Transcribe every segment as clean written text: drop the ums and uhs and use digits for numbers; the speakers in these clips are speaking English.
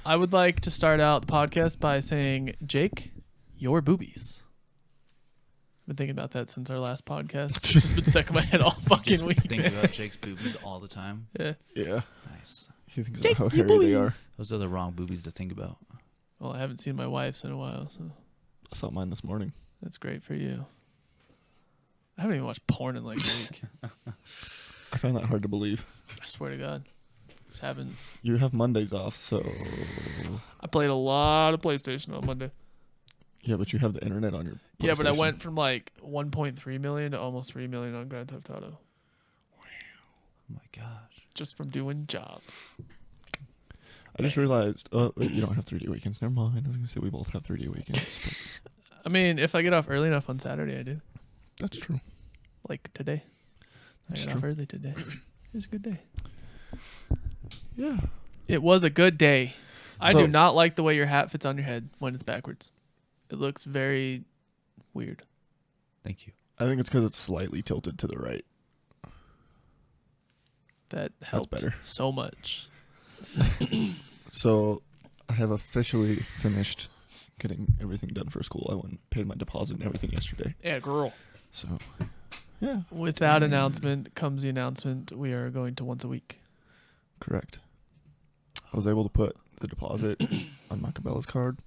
I would like to start out the podcast by saying, Jake, your boobies. I've been thinking about that since our last podcast. It's just been stuck in my head all fucking week. Think about Jake's boobies all the time. Yeah. Yeah. Nice. He thinks Jake, about how your hairy they boobies. are. Those are the wrong boobies to think about. Well, I haven't seen my wife's in a while, so I saw mine this morning. that's great for you. I haven't even watched porn in like a week. I found that hard to believe. I swear to God. Just haven't. You have Mondays off, so... I played a lot of PlayStation on Monday. Yeah, but you have the internet on your Yeah, but I PlayStation. went from like 1.3 million to almost 3 million on Grand Theft Auto. Oh my gosh. Just from doing jobs. I just realized... you don't have 3D weekends. Never mind. I was going to say we both have 3D weekends. But I mean, if I get off early enough on Saturday, I do. that's true. Like today. That's I got off early today. It was a good day. Yeah. It was a good day. I So- do not like the way your hat fits on your head when it's backwards. It looks very weird. Thank you. I think it's because it's slightly tilted to the right. That helped better. so much. So I have officially finished getting everything done for school. I went and paid my deposit and everything yesterday. Yeah, girl. So, yeah, With that announcement comes the announcement we are going to once a week. correct. I was able to put the deposit on my Cabela's card.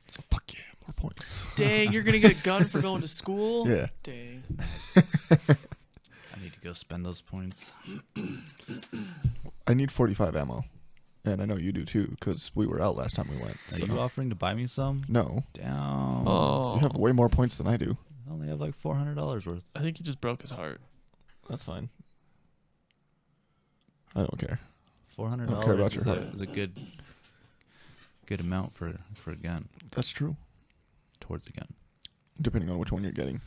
So, fuck yeah, more points. Dang, you're going to get a gun for going to school? Yeah. Dang. I need to go spend those points. I need 45 ammo. And I know you do too, because we were out last time we went. Are So. you offering to buy me some? No. Damn. Oh. You have way more points than I do. I only have like $400 worth. I think you just broke his heart. That's fine. I don't care. $400 don't care about is, your a, heart. is a good amount for a gun. That's true. Towards a gun. Depending on which one you're getting.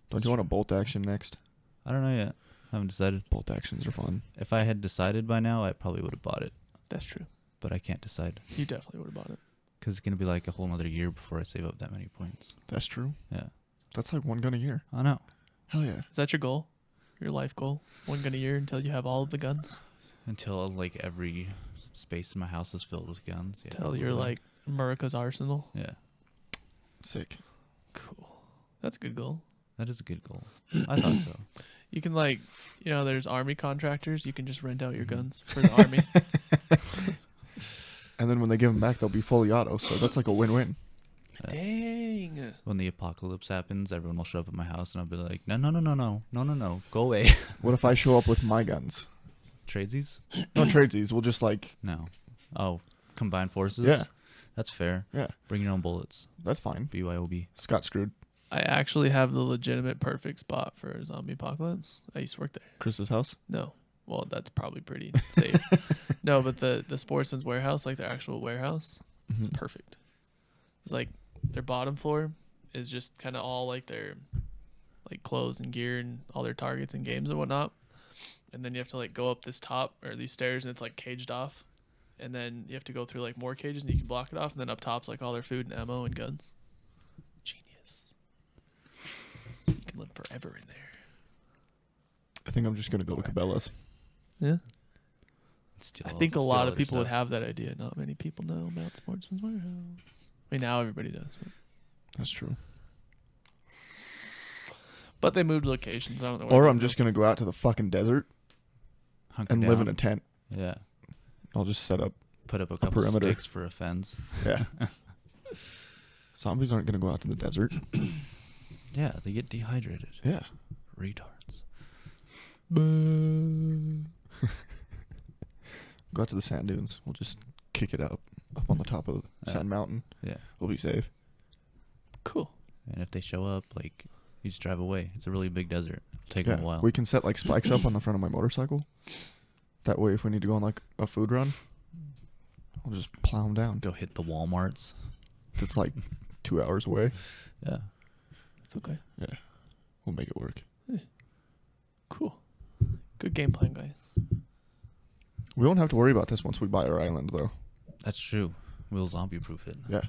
Don't you want a bolt action next? I don't know yet. I haven't decided. Bolt actions are fun. If I had decided by now, I probably would have bought it. That's true. But I can't decide. You definitely would have bought it. Because it's going to be like a whole nother year before I save up that many points. That's true. Yeah. That's like one gun a year. I know. Hell yeah. Is that your goal? Your life goal? One gun a year until you have all of the guns? Until like every space in my house is filled with guns. Yeah, Until you're like America's arsenal? Yeah. Sick. Cool. That's a good goal. That is a good goal. I thought so. You can there's army contractors. You can just rent out your Mhm. guns for the army. And then when they give them back, they'll be fully auto. So that's like a win-win. Dang. When the apocalypse happens, everyone will show up at my house and I'll be like, no, go away. What if I show up with my guns? Tradesies? No tradesies. We'll just like, No. Oh, combine forces? yeah, That's fair. yeah, Bring your own bullets. that's fine. BYOB. Scott screwed I actually have the legitimate perfect spot for a zombie apocalypse. I used to work there. Chris's house. No. Well, that's probably pretty safe. No, but the Sportsman's warehouse, like their actual warehouse, is Mhm. perfect. It's like their bottom floor is just kind of all like their like clothes and gear and all their targets and games and whatnot. And then you have to like go up this top or these stairs and it's like caged off. And then you have to go through like more cages and you can block it off. And then up top's like all their food and ammo and guns. Genius. You can live forever in there. I think I'm just gonna go to Cabela's. Yeah. Still, I think a still lot of other people would stuff. have that idea. Not many people know about Sportsman's Warehouse. I mean, now everybody does. That's true. But they moved locations. I don't know. Or I'm just gonna go out to the fucking desert Hunker and live in down. a tent. Yeah. I'll just set up. Put up a couple perimeter. sticks for a fence. Yeah. Zombies aren't gonna go out to the desert. Yeah, they get dehydrated. Yeah. Retards. Go out to the sand dunes. We'll just kick it up on the top of Yeah. Sand Mountain. Yeah. We'll be safe. cool. And if they show up, like, you just drive away. It's a really big desert. It'll take them a while. We can set like spikes up on the front of my motorcycle. That way, if we need to go on like a food run, I'll just plow them down. Go hit the Walmarts. It's like 2 hours away. Yeah. It's okay. Yeah. We'll make it work. Cool. Good game plan, guys. We won't have to worry about this once we buy our island, though. That's true. We'll zombie-proof it. Yeah.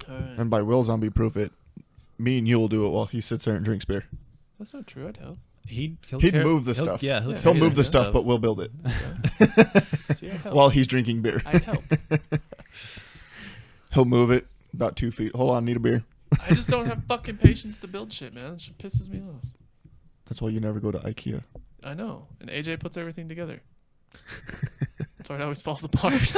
All right. And by will zombie proof it, me and you will do it while he sits there and drinks beer. That's not true. I doubt. He'd move the stuff. Yeah, Yeah. He'll carry move the that stuff, but we'll build it See, I'd help. while he's drinking beer. I'd help. He'll move it about 2 feet. Hold on, need a beer. I just don't have fucking patience to build shit, man. That shit pisses me off. That's why you never go to IKEA. I know. And AJ puts everything together. That's why it always falls apart.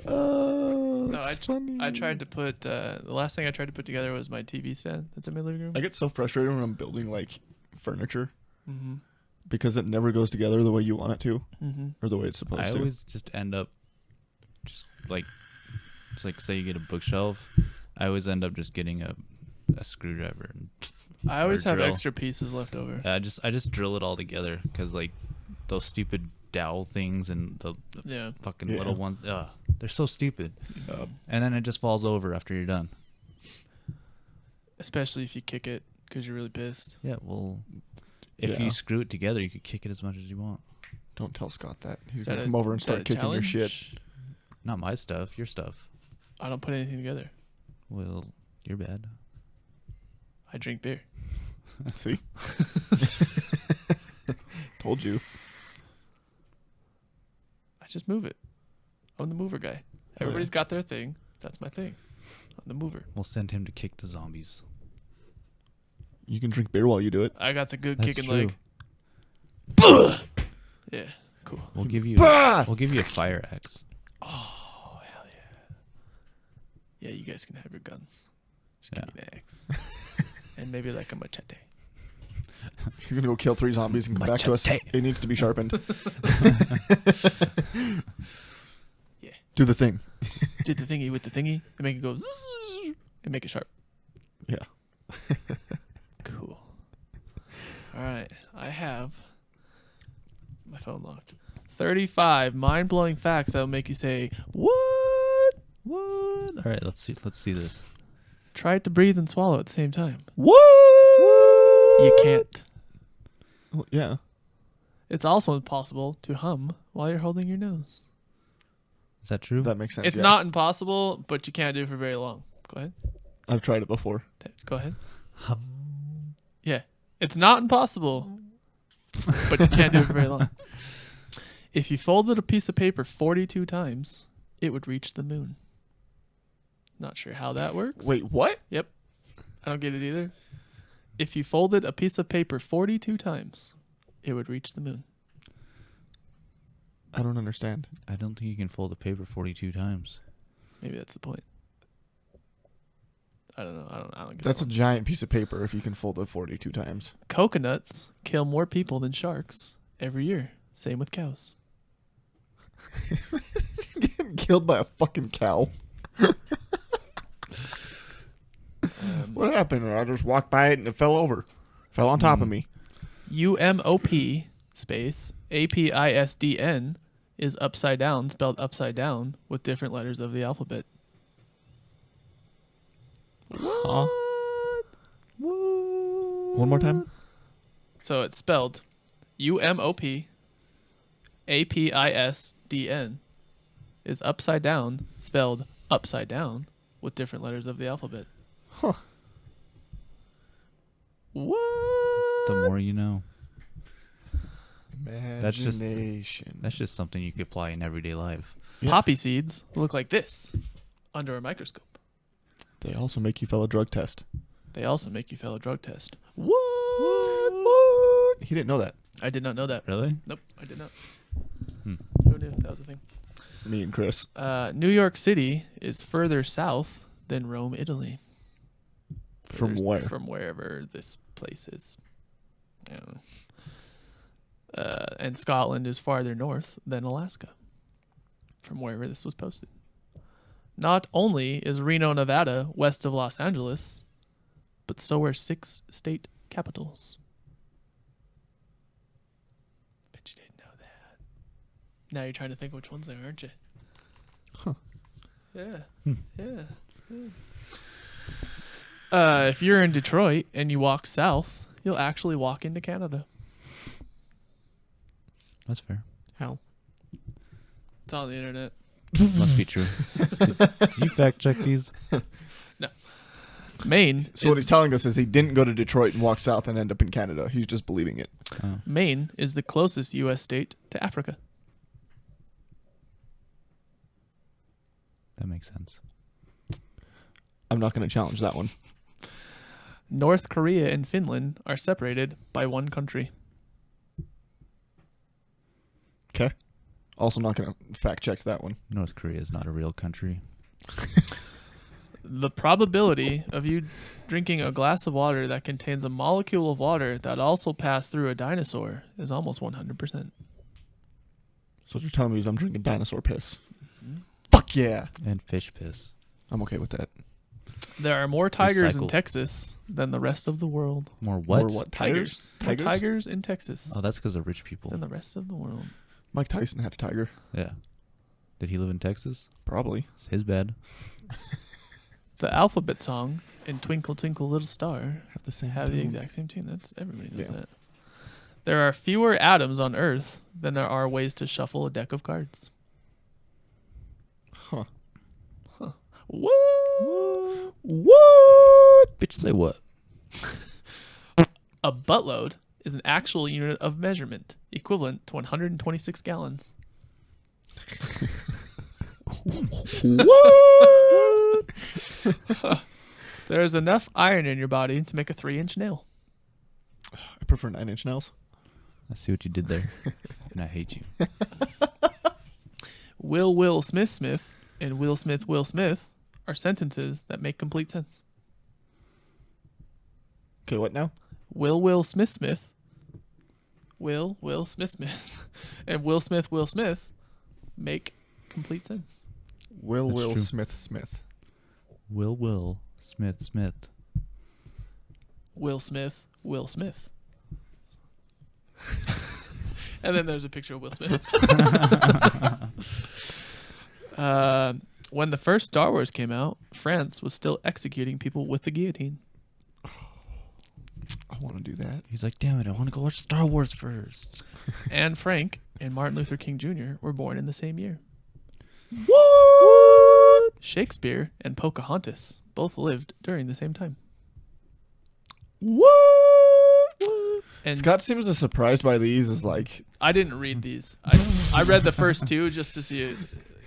Oh, No, that's funny. I tried to put the last thing I tried to put together was my TV stand that's in my living room. I get so frustrated when I'm building like furniture Mm-hmm. because it never goes together the way you want it to Mm-hmm. or the way it's supposed I to. always just end up just like say you get a bookshelf. I always end up just getting a screwdriver. And I always or have drill. extra pieces left over. I just drill it all together because like those stupid dowel things and the Yeah. fucking Yeah. little ones. They're so stupid. Uh, And then it just falls over after you're done. Especially if you kick it because you're really pissed. Yeah, well, if Yeah. you screw it together, you could kick it as much as you want. don't tell Scott that. He's Is gonna that come over and is that start a kicking your shit. challenge? Not my stuff, your stuff. I don't put anything together. Well, you're bad. I drink beer. See? Told you. I just move it. I'm the mover guy. Everybody's got their thing. That's my thing. I'm the mover. We'll send him to kick the zombies. You can drink beer while you do it. I got the good That's kicking true. leg. Yeah, cool. We'll give you Bah! we'll give you a fire axe. Oh, hell yeah. Yeah, you guys can have your guns. Just Yeah. give me an axe. And maybe like a machete. He's gonna go kill 3 zombies and come back to us. Machete. It needs to be sharpened. Yeah. Do the thing. Did the thingy with the thingy and make it go zzz and make it sharp. Yeah. Cool. All right. I have my phone locked. 35 mind-blowing facts that will make you say, "What?" What? All right, let's see this. Try to breathe and swallow at the same time. What? You can't. Well, yeah. It's also impossible to hum while you're holding your nose. Is that true? That makes sense. It's yeah. not impossible, but you can't do it for very long. Go ahead. I've tried it before. Go ahead. Hum. Yeah. It's not impossible, but you can't do it for very long. If you folded a piece of paper 42 times, it would reach the moon. Not sure how that works. Wait, what? Yep. I don't get it either. If you folded a piece of paper 42 times, it would reach the moon. I don't understand. I don't think you can fold a paper 42 times. Maybe that's the point. I don't know. I don't get That's a that one. giant piece of paper if you can fold it 42 times. Coconuts kill more people than sharks every year. Same with cows. Getting killed by a fucking cow. What happened? I just walked by it and it fell over. Fell on top of me. UMOP space APISDN is upside down, spelled upside down with different letters of the alphabet. Huh? One more time. So it's spelled UMOP APISDN is upside down, spelled upside down with different letters of the alphabet. Huh. What? The more you know. That's just- Imagination. That's just something you could apply in everyday life. Yeah. Poppy seeds look like this under a microscope. They also make you fail a drug test. They also make you fail a drug test. What? What? He didn't know that. I did not know that. Really? Nope, I did not. Hmm. Who knew that was a thing? Me and Chris. New York City is further south than Rome, Italy. From where? From wherever this place is. I don't know. And Scotland is farther north than Alaska. From wherever this was posted. Not only is Reno, Nevada west of Los Angeles, but so are 6 state capitals. Bet you didn't know that. Now you're trying to think which ones they are, aren't you? Huh. Yeah. Hmm. Yeah. If you're in Detroit and you walk south, you'll actually walk into Canada. That's fair. How? It's on the internet. Must be true. Did you fact check these? Maine. So what he's telling us is he didn't go to Detroit and walk south and end up in Canada. He's just believing it. Oh. Maine is the closest U.S. state to Africa. That makes sense. I'm not going to challenge that one. North Korea and Finland are separated by one country. Okay. Also not going to fact check that one. North Korea is not a real country. The probability of you drinking a glass of water that contains a molecule of water that also passed through a dinosaur is almost 100%. So what you're telling me is I'm drinking dinosaur piss. Fuck yeah. And fish piss. I'm okay with that. There are more tigers in Recycled. Texas than the rest of the world. More what? Or what? Tigers? More tigers in Texas Oh, that's because of rich people. than the rest of the world. Mike Tyson had a tiger. Yeah. Did he live in Texas? Probably. It's his bad. The alphabet song and Twinkle Twinkle Little Star Have the same. have the tune. exact same tune. That's everybody knows Yeah. that. There are fewer atoms on Earth than there are ways to shuffle a deck of cards. Huh. What? What? Bitch, say what? A buttload is an actual unit of measurement equivalent to 126 gallons. What? There is enough iron in your body to make a 3-inch nail. I prefer 9-inch nails. I see what you did there. And I hate you. Will Smith Smith and Will Smith are sentences that make complete sense. Okay, what now? Will Smith Smith. Will Smith and Will Smith make complete sense. Will That's true. Smith Smith. Will Smith. Will Smith. And then there's a picture of Will Smith. When the first Star Wars came out, France was still executing people with the guillotine. I want to do that. He's like, damn it, I want to go watch Star Wars first. Anne Frank and Martin Luther King Jr. were born in the same year. What? Shakespeare and Pocahontas both lived during the same time. What? And Scott seems as surprised by these as like. I didn't read these. I read the first two just to see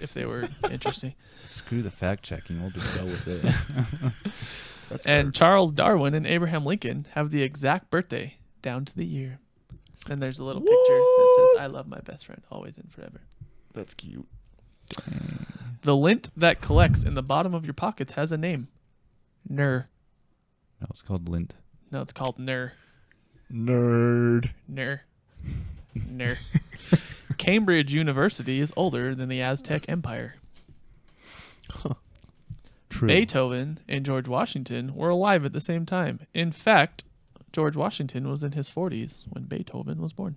if they were interesting. Screw the fact checking. We'll just go with it. That's And fair. Charles Darwin and Abraham Lincoln have the exact birthday down to the year. And there's a little picture that says, "I love my best friend, always and forever." That's cute. The lint that collects in the bottom of your pockets has a name. Ner. No, it's called lint. No, it's called ner. Nerd. Ner. Ner. Cambridge University is older than the Aztec Empire. True. Beethoven and George Washington were alive at the same time. In fact, George Washington was in his 40s when Beethoven was born.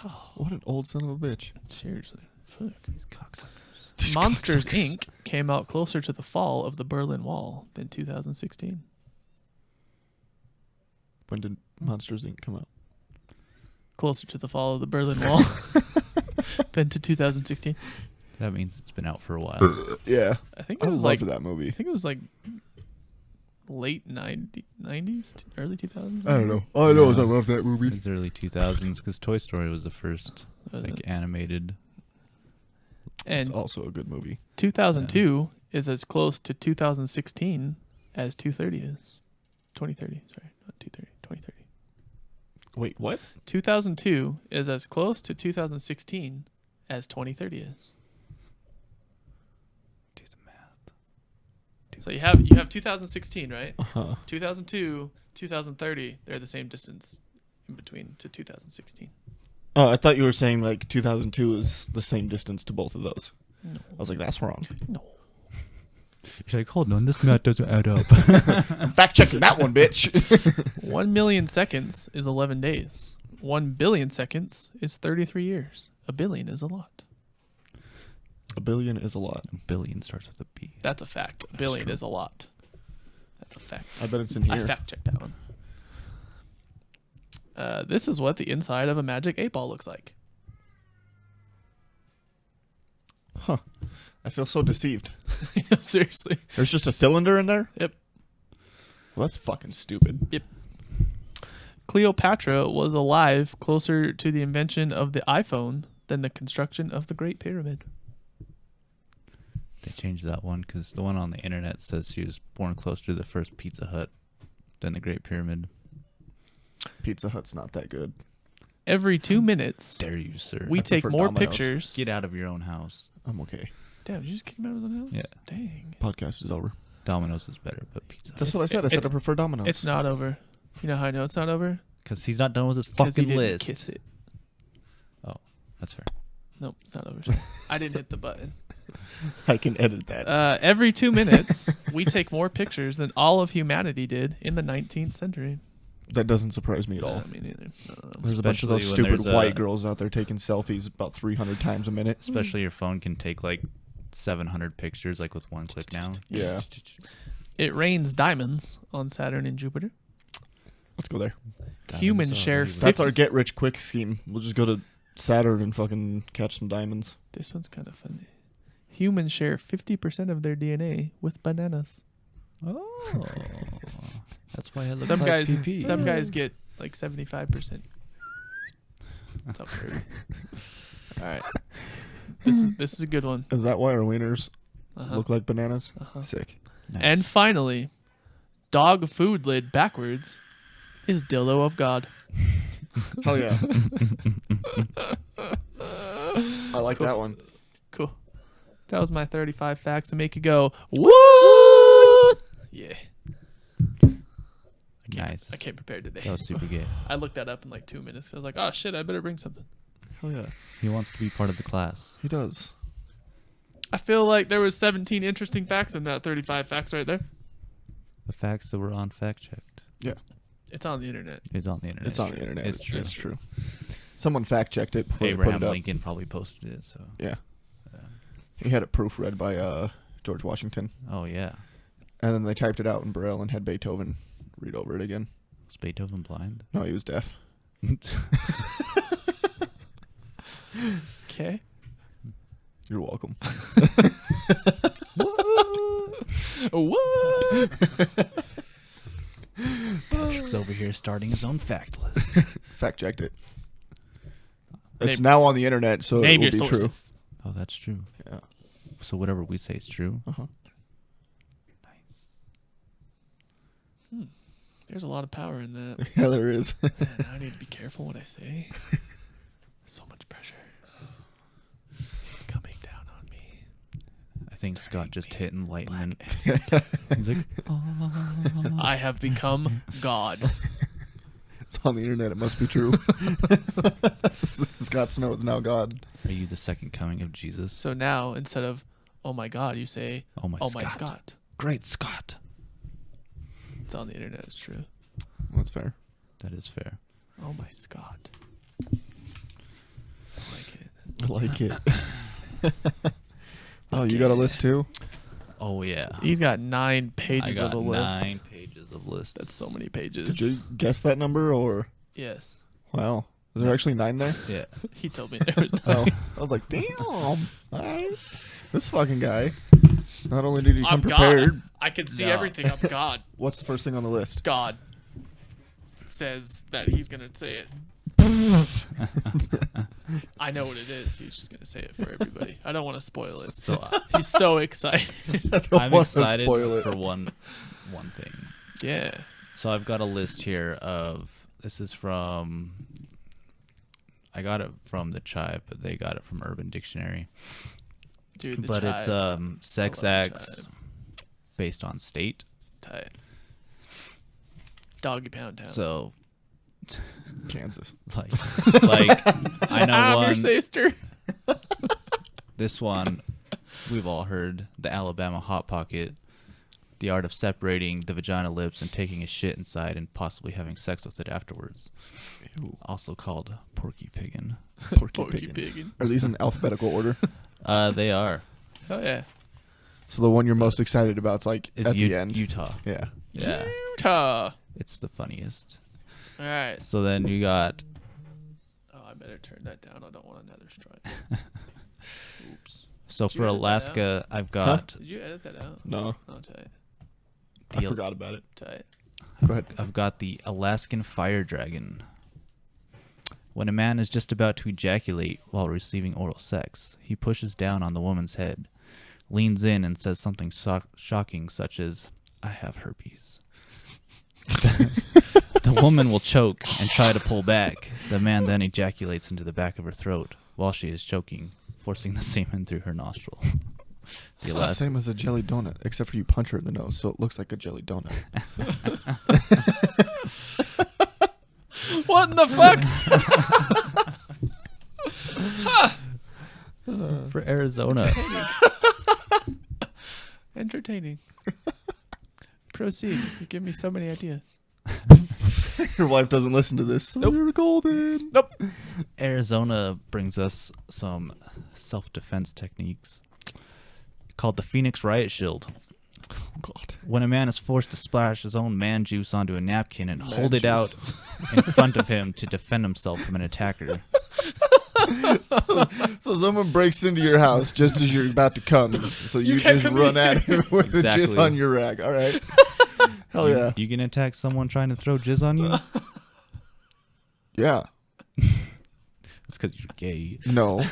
Oh, what an old son of a bitch. Seriously. Fuck. These cocksuckers. These Monsters, cocksuckers. Inc. came out closer to the fall of the Berlin Wall than 2016. When did Monsters Inc. come out? Closer to the fall of the Berlin Wall than to 2016. That means it's been out for a while. Yeah. I think I it was loved like that movie. I think it was like late 90s, early 2000s. I don't know. All I know is I love that It movie. was early 2000s because Toy Story was the first Was like it? animated. It's And also a good movie. 2002 is as close to 2016 as 230 is. 2030, sorry, not 230, 2030. Wait, what? 2002 is as close to 2016 as 2030 is. Do the math. So you have 2016, right? Uh-huh. 2002, 2030, they're the same distance in between to 2016. Oh, I thought you were saying like 2002 is the same distance to both of those. No. I was like, that's wrong. No. You're like, hold on, this math doesn't add up. Fact checking that one, bitch. 1 million seconds is 11 days. 1 billion seconds is 33 years. A billion is a lot. A billion is a lot. A billion starts with a B. That's a fact. A billion true. is a lot. That's a fact. I bet it's in I here. fact checked that one. This is what the inside of a magic 8-ball looks like. Huh. I feel so deceived. No, seriously. There's just a cylinder in there? Yep. Well, that's fucking stupid. Yep. Cleopatra was alive closer to the invention of the iPhone than the construction of the Great Pyramid. They changed that one because the one on the internet says she was born closer to the first Pizza Hut than the Great Pyramid. Pizza Hut's not that good. Every 2 minutes, Dare you, sir? we I take prefer more Domino's. pictures. Get out of your own house. I'm okay. Damn, did you just kick him out of his own house? Yeah. Dang. Podcast is over. Domino's is better, but Pizza Hut. That's what I said. I said I it's- prefer Domino's. It's not over. You know how I know it's not over? Because he's not done with his 'Cause he fucking didn't list. kiss it. Oh, that's fair. Nope, it's not over. I didn't hit the button. I can edit that. Every 2 minutes, we take more pictures than all of humanity did in the 19th century. That doesn't surprise me at all. Me neither. There's a bunch of those Especially when stupid there's white a- girls out there taking selfies about 300 times a minute. Especially your phone can take like 700 pictures like with one click now. Yeah. It rains diamonds on Saturn and Jupiter. Let's go there. Humans Diamonds share are 50 That's our get rich quick scheme. We'll just go to Saturn and fucking catch some diamonds. This one's kind of funny. Humans share 50% of their DNA with bananas. Oh, that's why it looks Some like guys, PP. some guys get like 75%. It's absurd. All right, this is a good one. Is that why our wieners Uh-huh. look like bananas? Uh-huh. Sick. Nice. And finally, dog food lid backwards is dildo of God. Hell yeah. I like Cool. that one. Cool. That was my 35 facts to make you go, what? Yeah. Nice. I came prepared today. That was super gay. I looked that up in like 2 minutes. I was like, oh shit, I better bring something. Hell yeah. He wants to be part of the class. He does. I feel like there was 17 interesting facts in that 35 facts right there. The facts that were on fact checked. Yeah. It's on the internet. It's on the internet. It's on the internet. It's true. It's true. Someone fact checked it before Abraham they put it up. Lincoln probably posted it. So. Yeah. Uh, He had it proofread by George Washington. oh yeah. And then they typed it out in Braille and had Beethoven read over it again. Was Beethoven blind? No, he was deaf. Okay. You're welcome. What? Patrick's over here starting his own fact list. Fact checked it. It's Name- now on the internet, so Name it your will be sources. Oh, that's true. true. Yeah. So whatever we say is true. Uh-huh. Nice. There's a lot of power in that. Yeah, there is. Man, I need to be careful what I say. So much pressure. It's coming down on me. I think Scott just hit enlightenment. Black. He's like, I have become God. It's on the internet. It must be true. Scott Snow is now God. are you the second coming of Jesus? So now, instead of, oh my God, you say, Oh my oh Scott. my Scott. Great Scott. It's on the internet, it's true. That's fair. That is fair. Oh my Scott. I like it. I like it. Oh, you got a list too? Oh yeah. He's got 9 I pages got of the list. 9 pages of lists. That's so many pages. Did you guess that number or? Yes. Wow. Is there actually 9 there? Yeah. He told me there was 9. Oh, I was like, damn. All right. This fucking guy. Not only did he come I'm prepared, God. I can see No. everything. I'm God. what's the first thing on the list? God says that he's going to say it. I know what it is. He's just going to say it for everybody. I don't want to spoil it. So He's so excited. I don't I'm want to excited spoil it. for one thing. Yeah. So I've got a list here of this is from I got it from the Chive, but they got it from Urban Dictionary. Dude, the But it's chive. sex I love the acts Chive. based on state. Tight. Doggy Pound Town. So Kansas. like I know I'm your one. sister. This one we've all heard, the Alabama Hot Pocket, the art of separating the vagina lips and taking a shit inside and possibly having sex with it afterwards. Ew. Also called porky piggin. Porky Porky Piggin. Piggin. Are these in alphabetical order? They are. Oh, yeah. So the one you're most excited about is like It's at the end. Utah. Yeah. Yeah. Utah. It's the funniest. All right. So then you got Oh, I better turn that down. I don't want another strike. Oops. so Did you for edit that Alaska I've got Did you edit that out? No, Oh, tight. I the forgot about it. Tight. Go ahead. I've got the Alaskan fire dragon. When a man is just about to ejaculate while receiving oral sex, he pushes down on the woman's head, leans in and says something shocking such as, "I have herpes." The woman will choke and try to pull back. The man then ejaculates into the back of her throat while she is choking, forcing the semen through her nostril. The It's the same as a jelly donut, except for you punch her in the nose, so it looks like a jelly donut. What in the fuck? For Arizona. Entertaining. Proceed. You give me so many ideas. Your wife doesn't listen to this. So Nope. You're golden. Nope. Arizona brings us some self-defense techniques called the Phoenix Riot Shield. Oh, God. When a man is forced to splash his own man juice onto a napkin and Man hold it juice. out in front of him to defend himself from an attacker. So someone breaks into your house just as you're about to come, so you can't just come run in at him with the jizz Exactly. on your rag. All right. Hell yeah. You can attack someone trying to throw jizz on you? Yeah. It's because you're gay. No.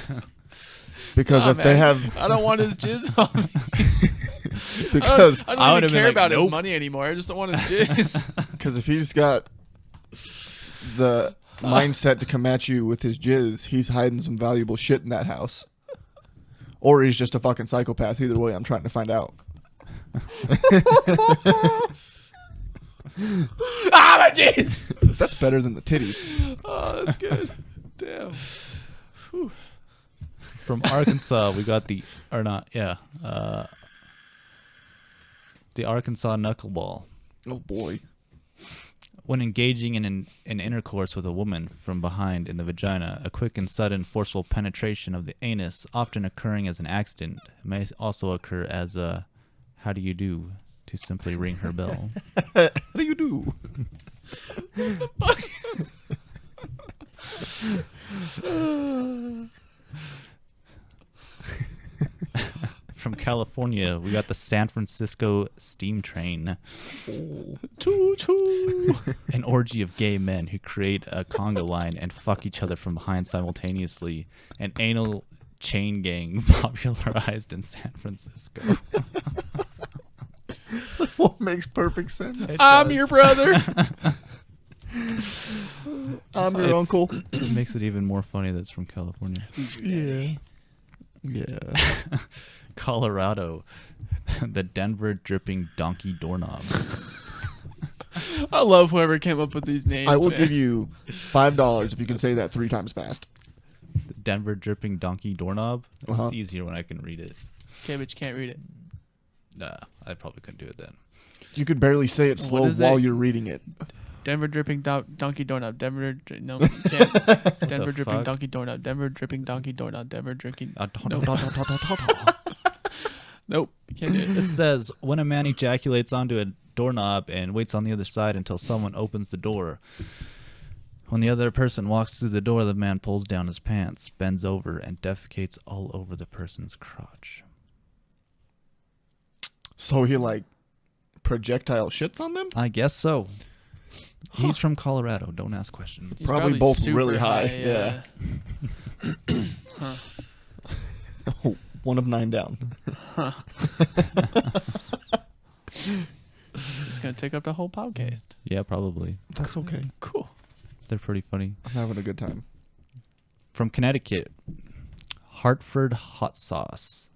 Because Nah, if they man. have, I don't want his jizz on me. because I I don't would've even been care like, about his nope. money anymore. I just don't want his jizz. because if he's got the mindset to come at you with his jizz, he's hiding some valuable shit in that house, or he's just a fucking psychopath. Either way, I'm trying to find out. Ah, my jizz! That's better than the titties. Oh, that's good. Damn. Whew. From Arkansas, we got the Arkansas knuckleball. Oh boy. When engaging in an intercourse with a woman from behind in the vagina, a quick and sudden forceful penetration of the anus, often occurring as an accident, may also occur as a "how do you do" to simply ring her bell. How do you do? From California, we got the San Francisco Steam Train. Choo choo. An orgy of gay men who create a conga line and fuck each other from behind simultaneously. An anal chain gang popularized in San Francisco. What makes perfect sense? I'm your brother. I'm your It's- uncle. It makes it even more funny that it's from California. Yeah. Yeah. Colorado, the Denver dripping donkey doorknob. I love whoever came up with these names. I will man. give you $5 if you can say that 3 times fast. The Denver dripping donkey doorknob. It's Uh-huh. easier when I can read it. Okay, but you can't read it. Nah, I probably couldn't do it then. You could barely say it What slow is while it? you're reading it. Denver dripping donkey doorknob. Denver no, you can't. Denver dripping fuck? donkey doorknob. Denver dripping donkey doorknob. Denver drinking. Nope. Nope, you can't do it. This says when a man ejaculates onto a doorknob and waits on the other side until someone opens the door. When the other person walks through the door, the man pulls down his pants, bends over, and defecates all over the person's crotch. So he like projectile shits on them? I guess so. He's from Colorado. Don't ask questions. He's Probably both super really high, yeah. Huh. Oh, 1 of 9 down. It's gonna take up the whole podcast. Yeah, probably. That's okay. Cool. They're pretty funny. I'm having a good time. From Connecticut, Hartford hot sauce.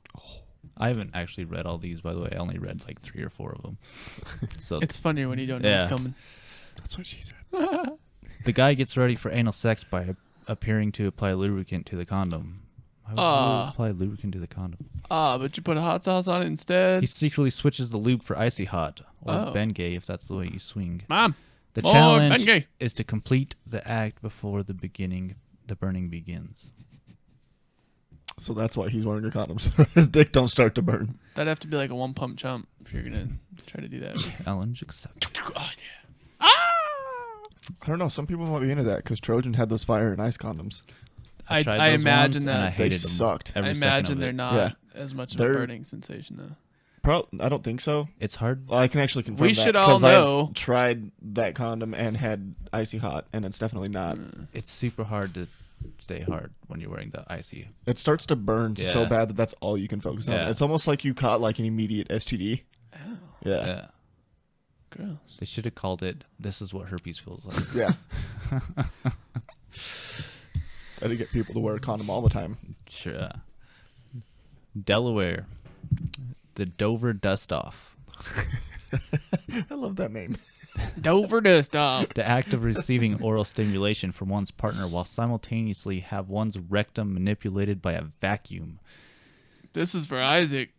I haven't actually read all these, by the way. I only read like 3 or 4 of them. So It's funnier when you don't know Yeah. what's coming. That's what she said. the guy gets ready for anal sex by appearing to apply lubricant to the condom. Why would you Ah. apply lubricant to the condom? But you put a hot sauce on it instead. He secretly switches the lube for icy hot, or Oh. Bengay if that's the way you swing. Mom. The More challenge Bengay. is to complete the act before the burning begins. So that's why he's wearing a condom. So his dick don't start to burn. That'd have to be like a 1 pump chump if you're gonna try to do that. Challenge accepted. Oh yeah. Ah! I don't know. Some people might be into that because Trojan had those fire and ice condoms. I tried those imagine ones, and I that. They hated them sucked. every I second imagine of they're it. not Yeah. as much of They're- a burning sensation though. I don't think so. It's hard. Well, I can actually confirm We that should all 'cause know. I've tried that condom and had icy hot, and it's definitely not. It's super hard to stay hard when you're wearing the icy. It starts to burn so Yeah. bad that that's all you can focus on. Yeah. It's almost like you caught like an immediate STD. Ow, Yeah. Yeah. gross. They should have called it. This is what herpes feels like. Yeah. I had to get people to wear a condom all the time. Sure. Delaware, the Dover Dust Off. I love that name. Dover dust off. The act of receiving oral stimulation from one's partner while simultaneously have one's rectum manipulated by a vacuum. This is for Isaac.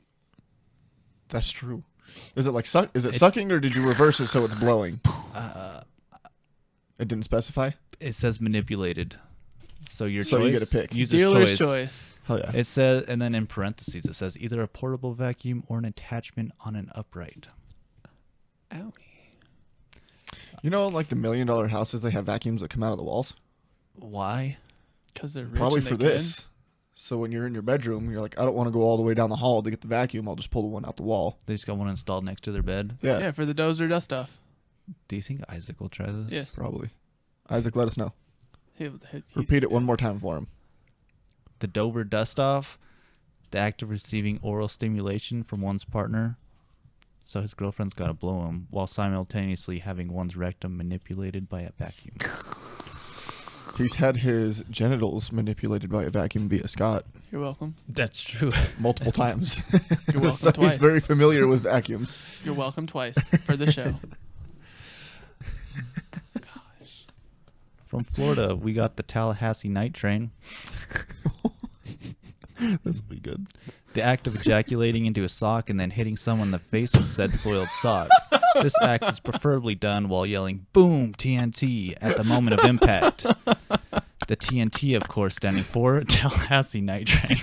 That's true. Is it like sucking or did you reverse it so it's blowing? It didn't specify. It says manipulated. So your So choice. you get to pick. User's Dealer's choice. Hell yeah. It says, and then in parentheses, it says either a portable vacuum or an attachment on an upright. Owie. You know, like the $1 million houses, they have vacuums that come out of the walls. Why? Because they're rich Probably and for they can. this. So when you're in your bedroom, you're like, I don't want to go all the way down the hall to get the vacuum. I'll just pull the one out the wall. They just got one installed next to their bed. Yeah, Yeah, for the dozer dust off. Do you think Isaac will try this? Yes. probably. Isaac, let us know. He's- Repeat it one more time for him. The Dover Dust Off, the act of receiving oral stimulation from one's partner. So his girlfriend's got to blow him while simultaneously having one's rectum manipulated by a vacuum. He's had his genitals manipulated by a vacuum via Scott You're welcome. That's true. multiple times. You're welcome So twice. he's very familiar with vacuums. You're welcome twice for the show. Gosh. From Florida, we got the Tallahassee Night Train. This will be good. The act of ejaculating into a sock and then hitting someone in the face with said soiled sock. This act is preferably done while yelling "Boom! TNT" at the moment of impact. The TNT, of course, standing for Tallahassee Night Train.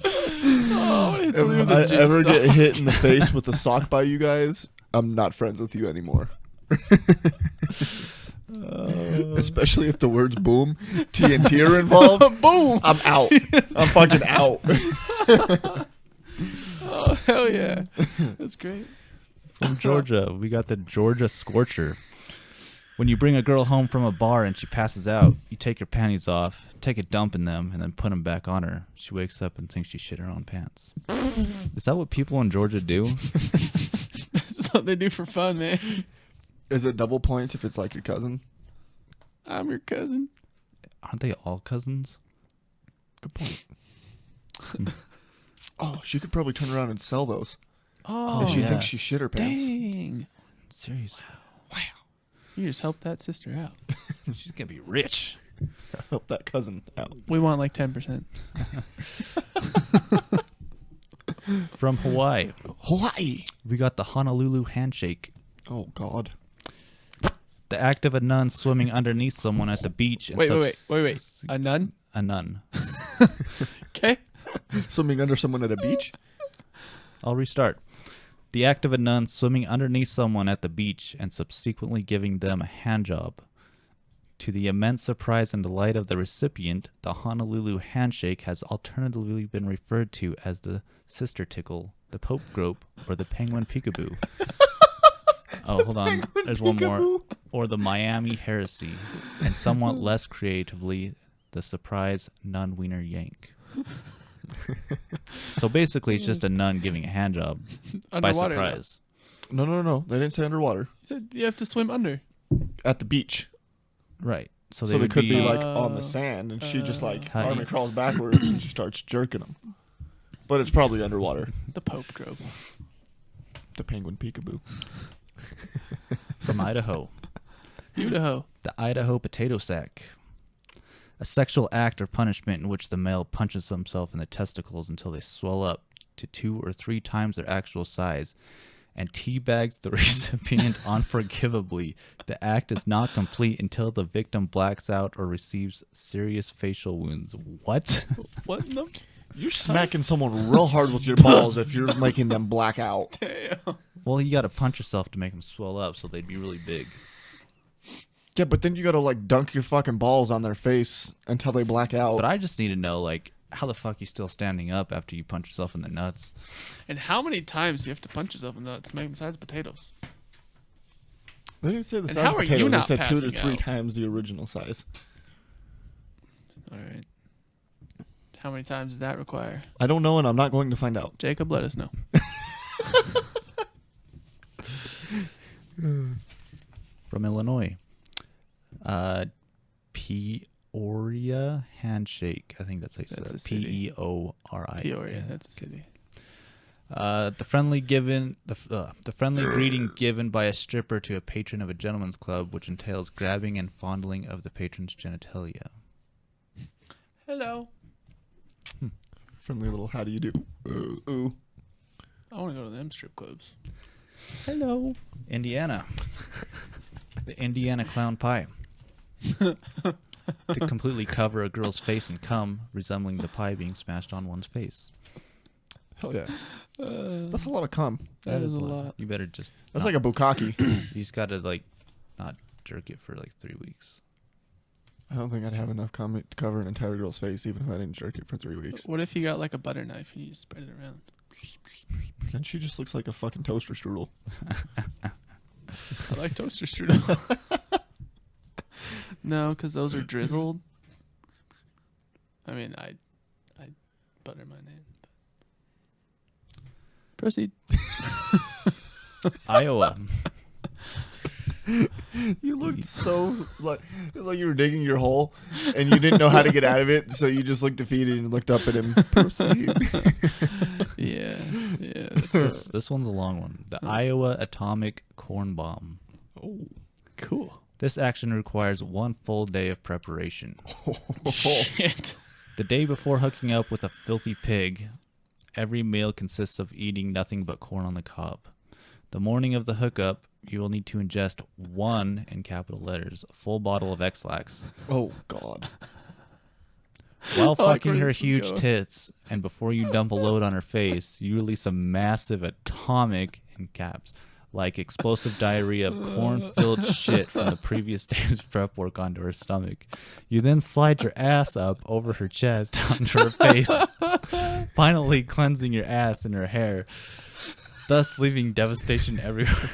Oh, it's If with a I juice ever get sock. hit in the face with a sock by you guys, I'm not friends with you anymore. Especially if the words boom, TNT are involved. Boom! I'm out. I'm fucking out. Oh, hell yeah. That's great. From Georgia, we got the Georgia Scorcher. When you bring a girl home from a bar and she passes out, you take your panties off, take a dump in them, and then put them back on her. She wakes up and thinks she shit her own pants. Is that what people in Georgia do? That's just what they do for fun, man. Is it double points if it's like your cousin? I'm your cousin. Aren't they all cousins? Good point. Oh, she could probably turn around and sell those. Oh, If she yeah. thinks she shit her pants. dang. Seriously. You just helped that sister out. She's going to be rich. Help that cousin out. We want like 10%. From Hawaii, Hawaii. we got the Honolulu Handshake. Oh, God. The act of a nun swimming underneath someone at the beach. And Wait. A nun? A nun. Okay. Swimming under someone at a beach? I'll restart. The act of a nun swimming underneath someone at the beach and subsequently giving them a hand job. To the immense surprise and delight of the recipient, the Honolulu Handshake has alternatively been referred to as the Sister Tickle, the Pope Grope, or the Penguin Peekaboo. Oh, hold on. There's one more. Or the Miami Heresy, and somewhat less creatively, the surprise nun wiener yank. So basically, it's just a nun giving a hand job by Underwater, though. surprise. No. They didn't say underwater. You said you have to swim under. At the beach. Right. So So they would could be like on the sand, and she just like How do army you- crawls backwards and she starts jerking them. But it's probably underwater. The Pope Grove. The penguin peekaboo. from Idaho. Idaho. The Idaho potato sack. A sexual act or punishment in which the male punches himself in the testicles until they swell up to 2 or 3 times their actual size and teabags the recipient unforgivably. The act is not complete until the victim blacks out or receives serious facial wounds. What? What in the You're smacking someone real hard with your balls if you're making them black out. damn? Well, you got to punch yourself to make them swell up so they'd be really big. Yeah, but then you gotta like dunk your fucking balls on their face until they black out. But I just need to know, like, how the fuck you still standing up after you punch yourself in the nuts? And how many times do you have to punch yourself in the nuts besides potatoes? They didn't say the And size how of are you potatoes. They not said 2 to passing 3 out? times the original size. All right. How many times does that require? I don't know, and I'm not going to find out. Jacob, let us know. From Illinois. Peoria Handshake. I think that's how you say That's that. a city. Peoria. Peoria, that's a city. The friendly greeting given by a stripper to a patron of a gentleman's club, which entails grabbing and fondling of the patron's genitalia. Hello. Friendly little how do you do? Ooh. I want to go to them strip clubs. Hello. Indiana. The Indiana clown pie. To completely cover a girl's face in cum, resembling the pie being smashed on one's face. Hell yeah. That's a lot of cum. That is a lot. You better just... That's like a bukkake. You just gotta, like, not jerk it for, like, 3 weeks. I don't think I'd have enough cum to cover an entire girl's face, even if I didn't jerk it for 3 weeks. What if you got like a butter knife and you just spread it around? And she just looks like a fucking toaster strudel. I like toaster strudel. No, because those are drizzled. I mean, I butter mine in. Proceed. Iowa. You looked so like it's like you were digging your hole and you didn't know how to get out of it, so you just looked defeated and looked up at him. Proceed. Yeah. This one's a long one. The Iowa atomic corn bomb. Oh, Cool. This action requires 1 full day of preparation. Shit. The day before hooking up with a filthy pig, every meal consists of eating nothing but corn on the cob. The morning of the hookup, you will need to ingest 1, in capital letters, full bottle of X-Lax. Oh God. While I like fucking where her this is huge going. tits, and before you dump a load on her face, you release a massive atomic, in caps, like explosive diarrhea of corn-filled shit from the previous day's prep work onto her stomach. You then slide your ass up over her chest onto her face, finally cleansing your ass and her hair, thus leaving devastation everywhere.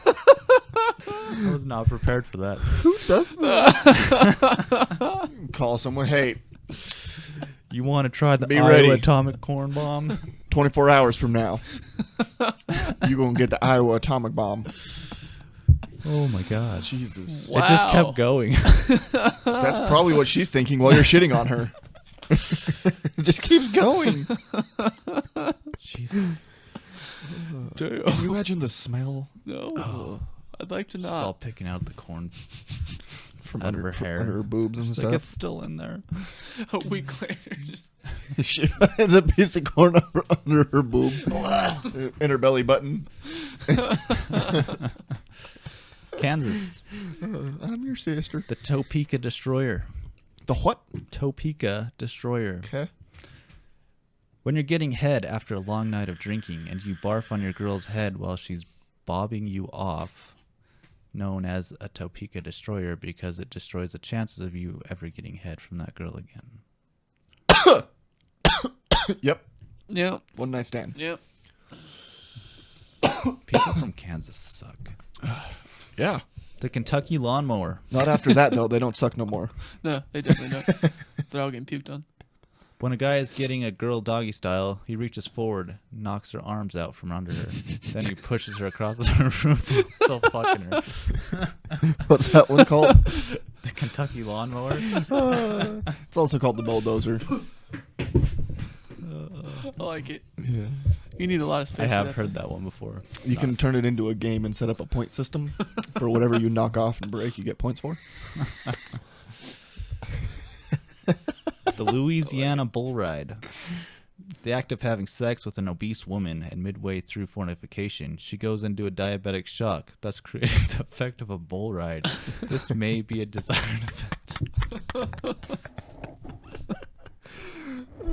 I was not prepared for that. Who does this? Call someone. Hey, You want to try the Be Iowa ready. atomic corn bomb? 24 hours from now, you gonna get the Iowa atomic bomb. Oh my god. Jesus. Wow. It just kept going. That's probably what she's thinking while you're shitting on her. It just keeps going. Jesus. Damn. Can you imagine the smell No. I'd like to She's all not. picking out the corn from out under of her hair. under her boobs and It's like it's stuff? still in there. A week later. She has a piece of corn under her boob, in her belly button. Kansas. I'm your sister. The Topeka Destroyer. The what? Topeka Destroyer. Okay. When you're getting head after a long night of drinking and you barf on your girl's head while she's bobbing you off, known as a Topeka Destroyer because it destroys the chances of you ever getting head from that girl again. Yep. Yep. One night stand. Yep. People from Kansas suck. Yeah. The Kentucky Lawnmower. Not after that though. They don't suck no more. No, they definitely don't. They're all getting puked on. When a guy is getting a girl doggy style, he reaches forward, knocks her arms out from under her. Then he pushes her across the room, still fucking her. What's that one called? The Kentucky Lawnmower. It's also called the bulldozer. I like it. Yeah. You need a lot of space. I for have that. heard that one before. You can turn it into a game and set up a point system for whatever you knock off and break. You get points for. The Louisiana Bull Ride. The act of having sex with an obese woman, and midway through fornication, she goes into a diabetic shock, thus creating the effect of a bull ride. This may be a desired effect.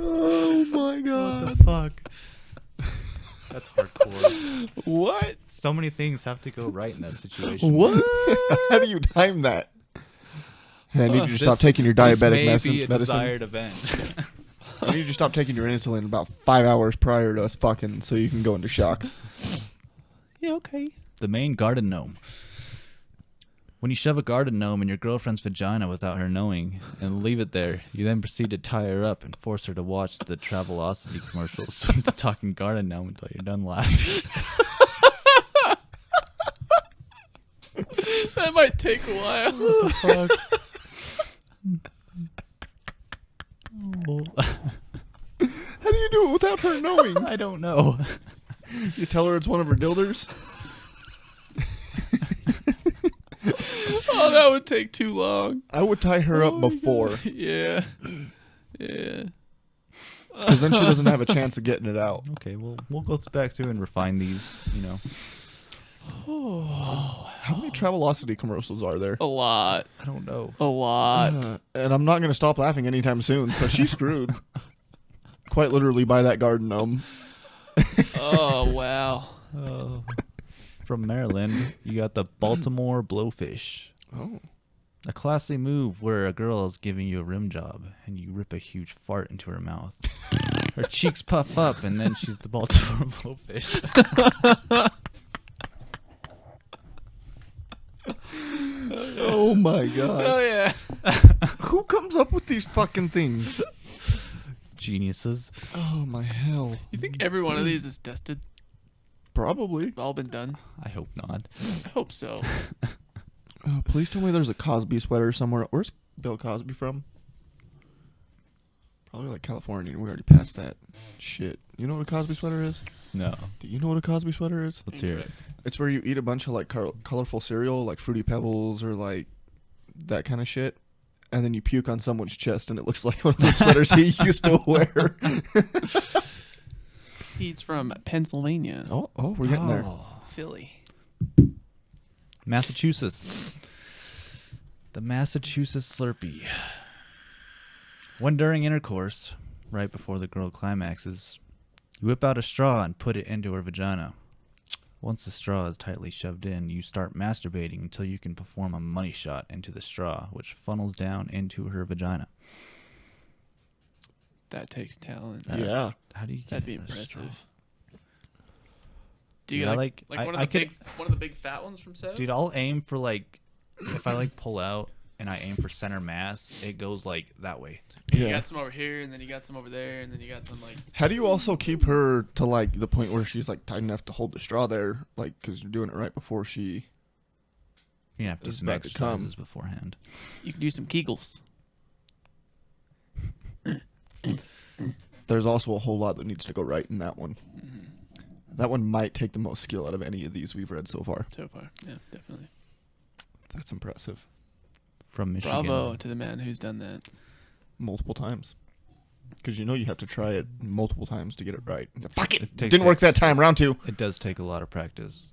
Oh my What god. the fuck? That's hardcore. What? So many things have to go right in that situation. What? How do you time that? Hey, I need you to stop This- taking your this diabetic may medicine. be a desired event. I need you to stop taking your insulin about 5 hours prior to us fucking so you can go into shock. Yeah, okay. The main garden gnome. When you shove a garden gnome in your girlfriend's vagina without her knowing and leave it there, you then proceed to tie her up and force her to watch the Travelocity commercials with the talking garden gnome until you're done laughing. That might take a while. Fuck. Oh. How do you do it without her knowing? I don't know. You tell her it's one of her dilders? Oh, that would take too long. I would tie her up Oh my before, God. Yeah. Yeah. because then she doesn't have a chance of getting it out. Okay, well, we'll go back to and refine these, you know. How many Travelocity commercials are there? A lot. I don't know. A lot. And I'm not going to stop laughing anytime soon, so she's screwed. Quite literally by that garden gnome. Oh, wow. From Maryland, you got the Baltimore Blowfish. Oh. A classy move where a girl is giving you a rim job and you rip a huge fart into her mouth. Her cheeks puff up and then she's the Baltimore Blowfish. Oh my god. Oh, yeah. Who comes up with these fucking things? Geniuses. Oh my hell. You think every one of these is tested? Probably. All been done? I hope not. I hope so. Oh, please tell me there's a Cosby sweater somewhere. Where's Bill Cosby from? Probably like California. We already passed that shit. You know what a Cosby sweater is? No. Do you know what a Cosby sweater is? Let's hear it. Incorrect. It's where you eat a bunch of like colorful cereal, like Fruity Pebbles or like that kind of shit, and then you puke on someone's chest, and it looks like one of those sweaters he used to wear. He's from Pennsylvania. Oh, we're getting there. Philly. Massachusetts. The Massachusetts Slurpee. When during intercourse, right before the girl climaxes, you whip out a straw and put it into her vagina. Once the straw is tightly shoved in, you start masturbating until you can perform a money shot into the straw, which funnels down into her vagina. That takes talent. Yeah. How do you get That'd be a straw? impressive. Do you Yeah, like like, one I of the could- one of the big fat ones from Sev? Dude, I'll aim for like, if I like pull out and I aim for center mass, it goes like that way. You Yeah. got some over here, and then you got some over there, and then you got some like. How do you also keep her to like the point where she's like tight enough to hold the straw there, like because you're doing it right before she? You have to do It's some about to come. exercises beforehand. You can do some Kegels. There's also a whole lot that needs to go right in that one. That one might take the most skill out of any of these we've read so far. So far, yeah, definitely. That's impressive. From Michigan. Bravo to the man who's done that. Multiple times. Because you know you have to try it multiple times to get it right. Fuck it! It takes- Didn't work that time. Round 2. It does take a lot of practice.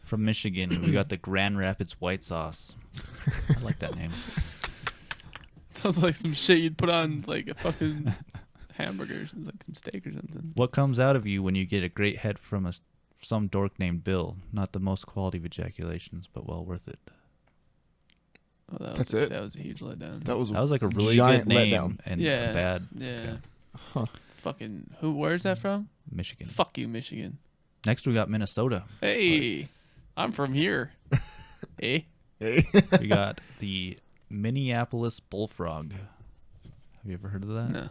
From Michigan, we got the Grand Rapids White Sauce. I like that name. Sounds like some shit you'd put on like a fucking hamburger, or like some steak or something. What comes out of you when you get a great head from some dork named Bill? Not the most quality of ejaculations, but well worth it. Oh, that That's was, it? That was a huge letdown. That was like a really giant good name letdown. and Yeah. a bad Yeah. Huh. Fucking who? Where's that from? Michigan. Fuck you, Michigan. Next, we got Minnesota. Hey, I'm from here. Hey. Hey. We got the Minneapolis Bullfrog. Have you ever heard of that? No.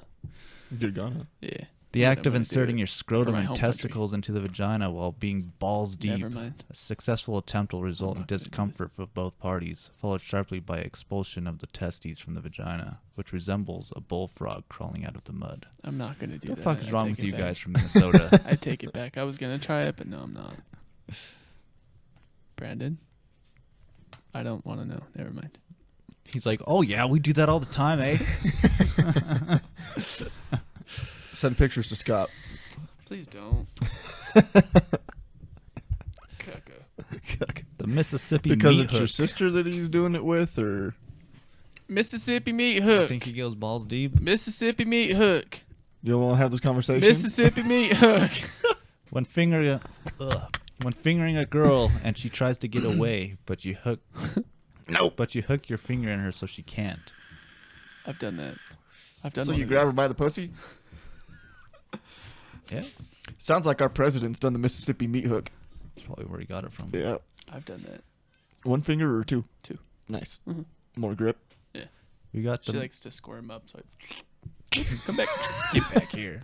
You're gonna. Yeah. The act of Never do inserting it your scrotum my and home country. testicles into the vagina while being balls deep. Never mind. A successful attempt will result in not gonna do this. discomfort for both parties, followed sharply by expulsion of the testes from the vagina, which resembles a bullfrog crawling out of the mud. I'm not gonna do What that. the fuck is I wrong take with it you back. guys from Minnesota? I take it back. I was gonna try it, but no, I'm not. Brandon, I don't want to know. Never mind. He's like, oh yeah, we do that all the time, eh? Send pictures to Scott. Please don't. Caca. The Mississippi Because meat it's your hook. sister that he's doing it with, or Mississippi meat I hook. think he goes balls deep. Mississippi meat hook. you want to have this conversation? Mississippi meat hook. When fingering a girl and she tries to get away, but you hook Nope. But you hook your finger in her so she can't. I've done that. I've done. So one you of grab her those. by the pussy? Yeah. Sounds like our president's done the Mississippi meat hook. That's probably where he got it from. Yeah. I've done that. One finger or two? Two. Nice. Mhm. More grip. We got She the likes to squirm up, so I come back. get back here.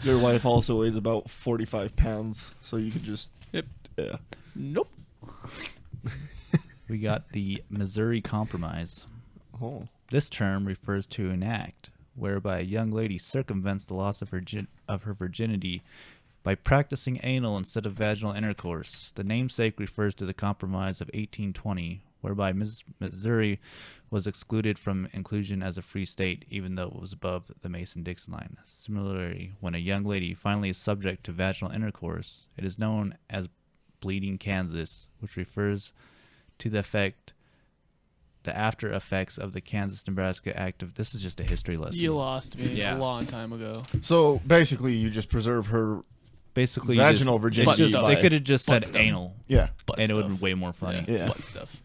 Your wife also weighs about 45 pounds, so you could just... Yep. Yeah. Nope. We got the Missouri Compromise. Oh. This term refers to an act whereby a young lady circumvents the loss of her virginity by practicing anal instead of vaginal intercourse. The namesake refers to the Compromise of 1820, whereby Missouri was excluded from inclusion as a free state, even though it was above the Mason-Dixon line. Similarly, when a young lady finally is subject to vaginal intercourse, it is known as bleeding Kansas, which refers to the after effects of the Kansas-Nebraska Act of... This is just a history lesson. You lost me Yeah. a long time ago. So basically, you just preserve her... Basically, Vaginal you virginity just, by they could have just said butt stuff. anal, Yeah. Butt and it would stuff. have been way more funny. Yeah. Butt stuff.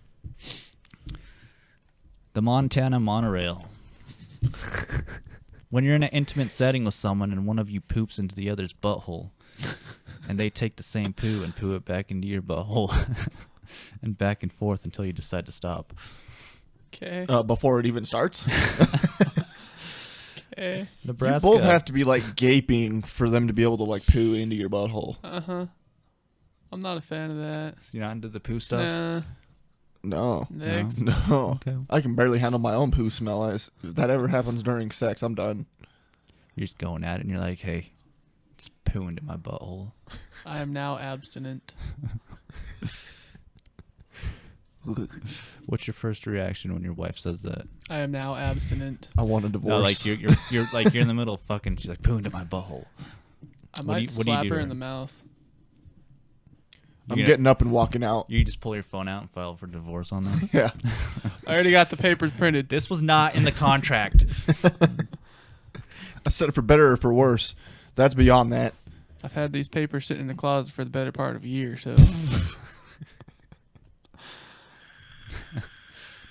The Montana monorail. When you're in an intimate setting with someone and one of you poops into the other's butthole, and they take the same poo and poo it back into your butthole, and back and forth until you decide to stop. Okay. Before it even starts. Okay. Nebraska. You both have to be like gaping for them to be able to like poo into your butthole. Uh-huh. I'm not a fan of that. You're not into the poo stuff? Nah. No. Next. No. Okay. I can barely handle my own poo smell. If that ever happens during sex, I'm done. You're just going at it and you're like, hey, it's poo into my butthole. I am now abstinent. What's your first reaction when your wife says that? I am now abstinent. I want a divorce. No, like you're like you're in the middle of fucking. She's like poo into my butthole. I What do might you do slap to her her? in the mouth. I'm You getting up and walking out. You just pull your phone out and file for divorce on that. Yeah. I already got the papers printed. This was not in the contract. I said it for better or for worse. That's beyond that. I've had these papers sitting in the closet for the better part of a year, so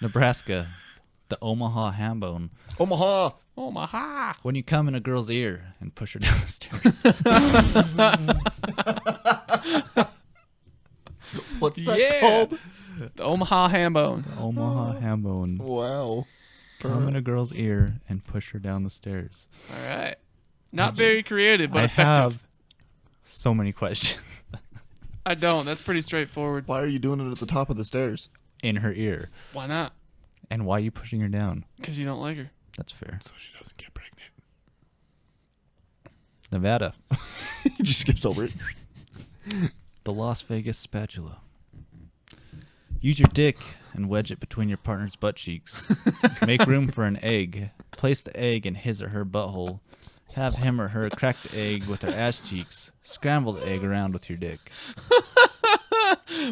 Nebraska, the Omaha ham bone. Omaha. Omaha. When you come in a girl's ear and push her down the stairs. What's that Yeah. called? The Omaha ham bone. Omaha ham bone. Wow. Come in a girl's ear and push her down the stairs. All right. Not very creative, but I effective. have so many questions. I don't. That's pretty straightforward. Why are you doing it at the top of the stairs? In her ear. Why not? And why are you pushing her down? Because you don't like her. That's fair. So she doesn't get pregnant. Nevada, He just skips over it. the Las Vegas spatula. Use your dick and wedge it between your partner's butt cheeks. Make room for an egg. Place the egg in his or her butthole. Have him or her crack the egg with their ass cheeks. Scramble the egg around with your dick.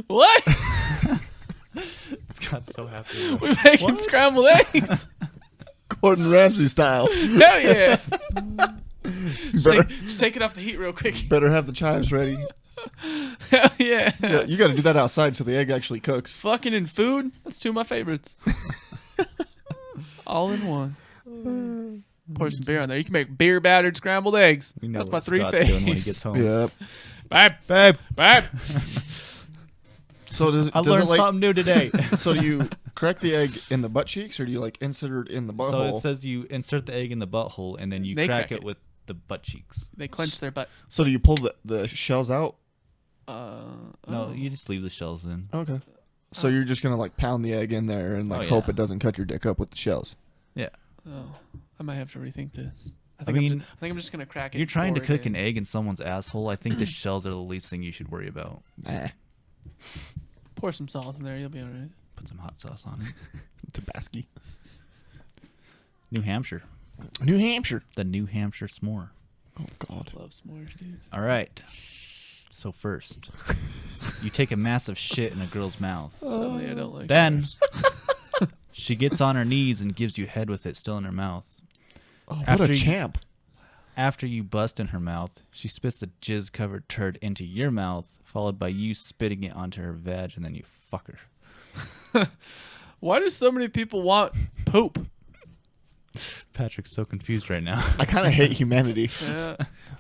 What? Scott's so happy. We're making scrambled eggs. Gordon Ramsay style. Hell yeah. Just Better, just take it off the heat real quick. better have the chives ready. Hell yeah. Yeah, you got to do that outside so the egg actually cooks. Fucking and food. That's two of my favorites. All in one. Pour some beer on there. You can make beer battered scrambled eggs. We know That's my what three Scott's doing when he faves. gets home. Yeah. Babe, Babe, babe. So does I does learned it like, something new today. So do you crack the egg in the butt cheeks or do you like insert it in the butthole? So it says you insert the egg in the butthole and then you They crack crack it it. with the butt cheeks. They clench their butt. So do you pull the shells out? No, Oh. you just leave the shells in. Okay. So you're just gonna like pound the egg in there and like Oh, hope yeah. it doesn't cut your dick up with the shells. Yeah. Oh, I might have to rethink this. I I think, mean, I think I'm just gonna crack it. you're trying to pour it cook an in. egg in someone's asshole. I think the shells are the least thing you should worry about. Nah. Pour some salt in there. You'll be all right. Put some hot sauce on it. Tabasco. New Hampshire. New Hampshire. The New Hampshire s'more. Oh God. Love s'mores, dude. All right. So first, you take a massive shit in a girl's mouth. Sadly, I don't like. Then s'mores. she gets on her knees and gives you head with it still in her mouth. Oh, what After a you- champ. After you bust in her mouth, she spits the jizz-covered turd into your mouth, followed by you spitting it onto her vag, and then you fuck her. Why do so many people want poop? Patrick's so confused right now. I kind of hate humanity. Yeah.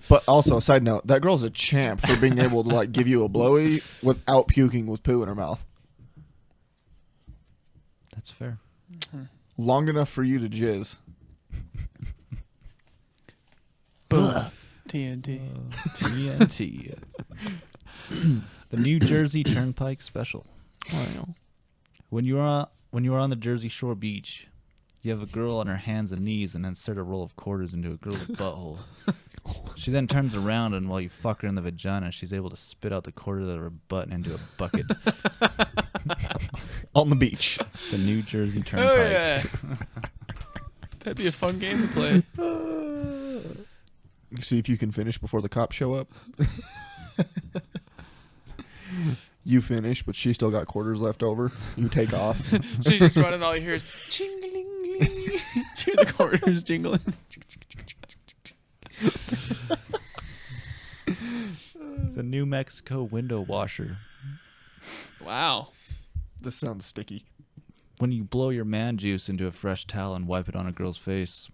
But also, side note, that girl's a champ for being able to like give you a blowy without puking with poo in her mouth. That's fair. Long enough for you to jizz. Boom. TNT. TNT. The New Jersey Turnpike Special. Wow. When you are on the Jersey Shore beach, you have a girl on her hands and knees and insert a roll of quarters into a girl's butthole. She then turns around, and while you fuck her in the vagina, she's able to spit out the quarters out of her butt and into a bucket. On the beach. The New Jersey Turnpike. Oh yeah. That'd be a fun game to play. See if you can finish before the cops show up. You finish, but she still got quarters left over. You take off. She's just running. All you hear is jingling. Hear the quarters jingling. The New Mexico window washer. Wow. This sounds sticky. When you blow your man juice into a fresh towel and wipe it on a girl's face.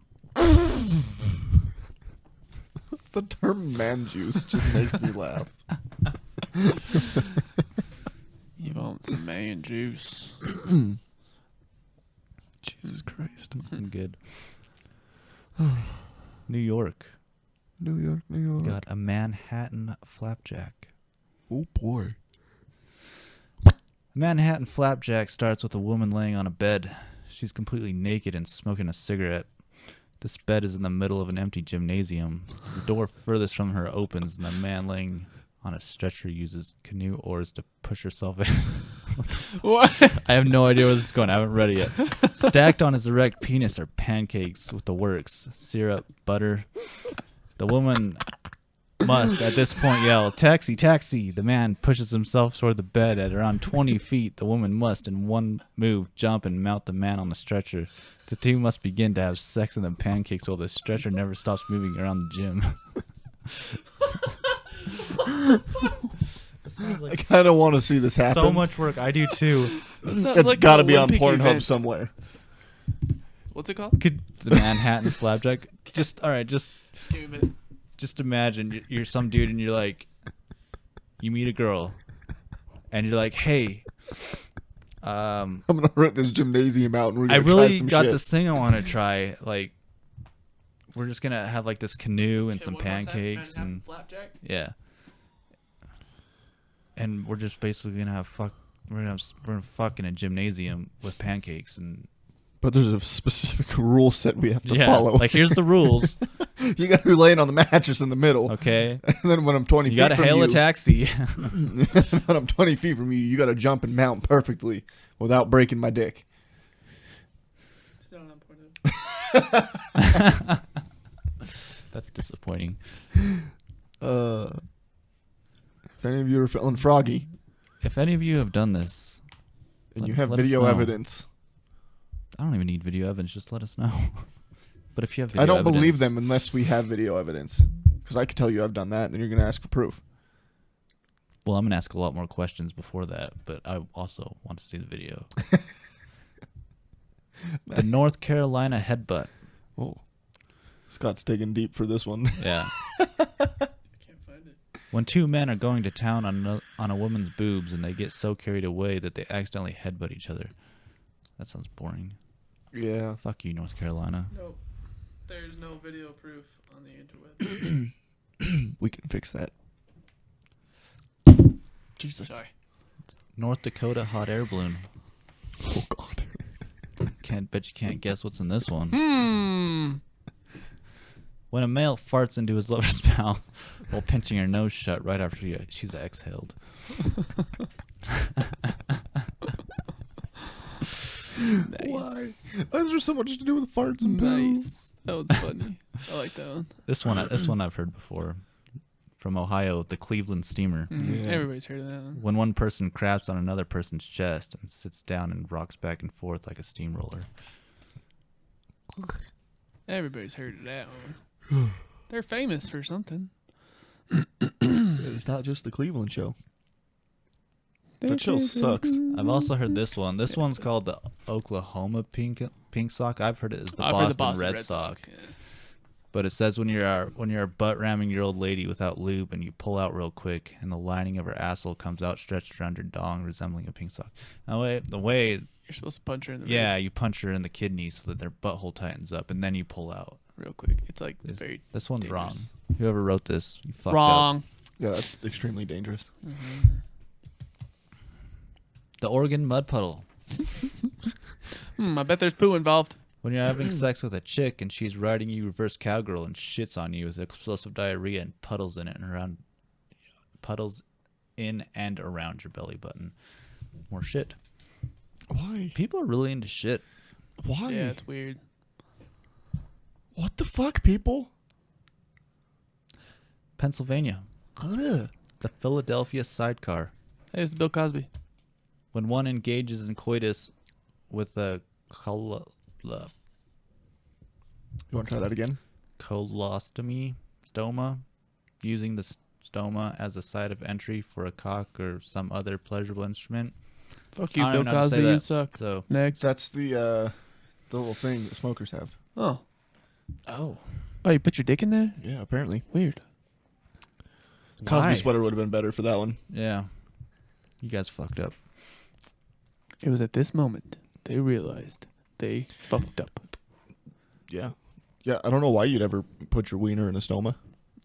The term man juice just makes me laugh. You want some man juice? Jesus Christ. I'm good. New York. New York, New York. Got a Manhattan flapjack. Oh boy. A Manhattan flapjack starts with a woman laying on a bed. She's completely naked and smoking a cigarette. This bed is in the middle of an empty gymnasium. The door furthest from her opens, and the man laying on a stretcher uses canoe oars to push herself in. What? I have no idea where this is going. I haven't read it yet. Stacked on his erect penis are pancakes with the works, syrup, butter. The woman must, at this point, yell, "Taxi, taxi!" The man pushes himself toward the bed. At around 20 feet, the woman must, in one move, jump and mount the man on the stretcher. The two must begin to have sex in the pancakes while the stretcher never stops moving around the gym. I kind of want to see this happen. So much work. I do too. That sounds It's like got to an be on Olympic Pornhub event. somewhere. What's it called? Could the Manhattan flapjack? Just all right. Just Just give me a minute. just imagine you're some dude and you're like, you meet a girl, and you're like, hey, I'm gonna rent this gymnasium out, and we're I gonna try really some got shit. this thing I want to try. Like, we're just gonna have like this canoe and Okay, some one more time. pancakes Manhattan and flapjack. yeah, and we're just basically gonna have we're gonna fuck in a gymnasium with pancakes and But there's a specific rule set we have to yeah, follow. like here's the rules. You got to be laying on the mattress in the middle. Okay, And then when I'm 20 you feet gotta from hail you, a taxi. when I'm 20 feet from you, you got to jump and mount perfectly without breaking my dick. It's not on Pornhub. That's disappointing. If any of you are feeling froggy If any of you have done this, and Let- you have let us video know. evidence, I don't even need video evidence. Just let us know. But if you have video I don't evidence, believe them unless we have video evidence. Because I could tell you I've done that, and then you're going to ask for proof. Well, I'm gonna ask a lot more questions before that, but I also want to see the video. The North Carolina headbutt. Oh, Scott's digging deep for this one. Yeah. I can't find it. When two men are going to town on a woman's boobs and they get so carried away that they accidentally headbutt each other. That sounds boring. Yeah. Fuck you, North Carolina. Nope. There's no video proof on the interweb. We can fix that. Jesus. Sorry. North Dakota hot air balloon. Oh, God. Bet you can't guess what's in this one. Hmm. When a male farts into his lover's mouth while pinching her nose shut right after she's exhaled. Nice. Why is there so much to do with farts and poo? Nice. That one's funny. I like that one. This one I've heard before. From Ohio, the Cleveland Steamer. Mhm. Yeah. Everybody's heard of that one. When one person craps on another person's chest and sits down and rocks back and forth like a steamroller. Everybody's heard of that one. They're famous for something. It's not just the Cleveland show. That show sucks. I've also heard this one. This one's called the Oklahoma Pink Sock. I've heard it as the I've heard Boston, Red Sock. Yeah. But it says when you're butt ramming your old lady without lube and you pull out real quick and the lining of her asshole comes out stretched around your dong, resembling a pink sock. Now, the way You're supposed to punch her in the yeah, you punch her in the kidneys so that their butthole tightens up and then you pull out. real quick. It's like This- very This one's wrong. dangerous. Whoever wrote this, you fucked wrong. up. Yeah, that's extremely dangerous. The Oregon mud puddle. I bet there's poo involved. When you're having sex with a chick and she's riding you reverse cowgirl and shits on you with explosive diarrhea and puddles in and around your belly button. More shit. Why? People are really into shit. Why? Yeah, it's weird. What the fuck, people? Pennsylvania. Ugh. The Philadelphia sidecar. Hey, it's Bill Cosby. When one engages in coitus with a You want to try that again? colostomy stoma, using the stoma as a site of entry for a cock or some other pleasurable instrument. Fuck you, I Bill don't know how to say Cosby. You that. suck. So, Next. That's the little thing that smokers have. Oh, oh, you put your dick in there? Yeah, apparently. Weird. Cosby why? sweater would have been better for that one. Yeah, you guys fucked up. It was at this moment they realized they fucked up. Yeah. Yeah, I don't know why you'd ever put your wiener in a stoma.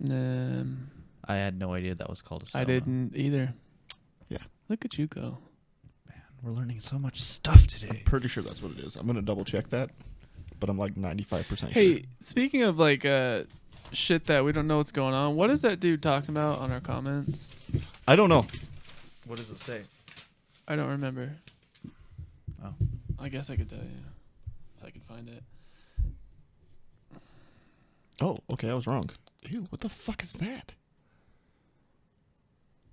I had no idea that was called a stoma. I didn't either. Yeah. Look at you go. Man, we're learning so much stuff today. Pretty sure that's what it is. I'm going to double check that, but I'm like 95% Hey, sure. speaking of like shit that we don't know what's going on, what is that dude talking about on our comments? I don't know. What does it say? I don't remember. Oh, I guess I could tell you if I could find it. Oh, okay, I was wrong. Ew, what the fuck is that?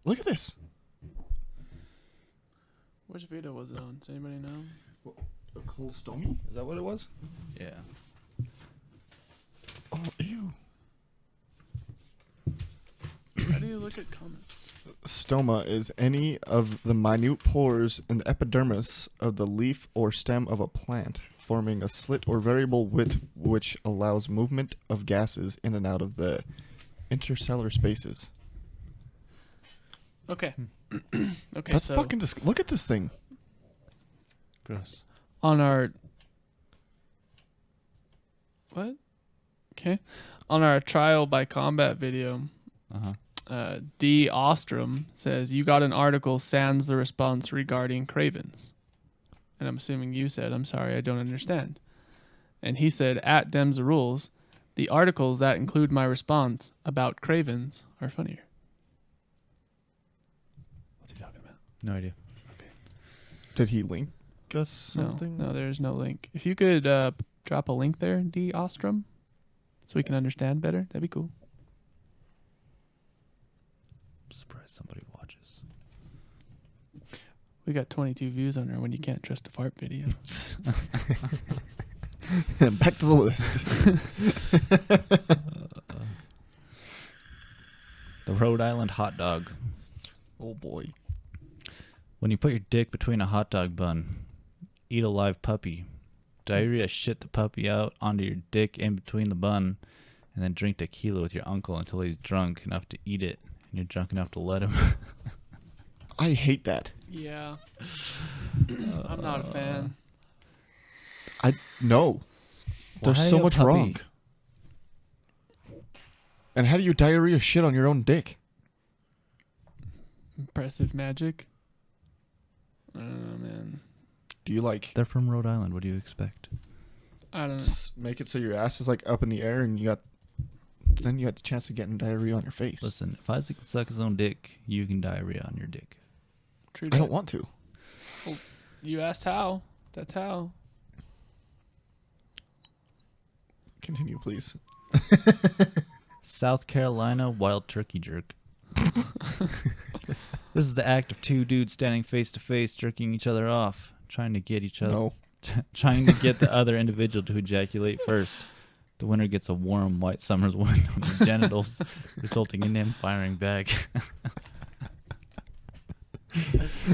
Look at this. Which video was it on? Does anybody know? A colostomy? Is that what it was? yeah. Oh, ew. How do you look at comments? Stoma is any of the minute pores in the epidermis of the leaf or stem of a plant, forming a slit or variable width which allows movement of gases in and out of the intercellular spaces. Okay. Okay. That's so fucking look at this thing. Gross. on our what? Okay. On our trial by combat video, D. Ostrom says, you got an article sans the response regarding cravens. And I'm assuming you said, I'm sorry, I don't understand. And he said, at Dems the Rules, the articles that include my response about cravens are funnier. What's he talking about? No idea. Did he link us something? No, there's no link. If you could drop a link there, D. Ostrom, so we can understand better, that'd be cool. I'm surprised somebody watches. We got 22 views on her when you can't trust a fart video. Back to the list. The Rhode Island hot dog. Oh boy. When you put your dick between a hot dog bun, eat a live puppy, diarrhea shit the puppy out onto your dick in between the bun, and then drink tequila with your uncle until he's drunk enough to eat it, and you're drunk enough to let him. I hate that. Yeah. I'm not a fan. No. There's Why so a much puppy? wrong. And how do you diarrhea shit on your own dick? Impressive magic. I don't know, man. Do you like They're from Rhode Island. What do you expect? I don't know. make it so your ass is like up in the air and you got the chance of getting diarrhea on your face? Listen, if Isaac can suck his own dick, you can diarrhea on your dick. True I don't dat. want to. You asked how. That's how. Continue, please. South Carolina wild turkey jerk. This is the act of two dudes standing face to face, jerking each other off, trying to get each other, No. trying to get the other individual to ejaculate first. The winner gets a warm white summer's wind on his genitals, resulting in him firing back.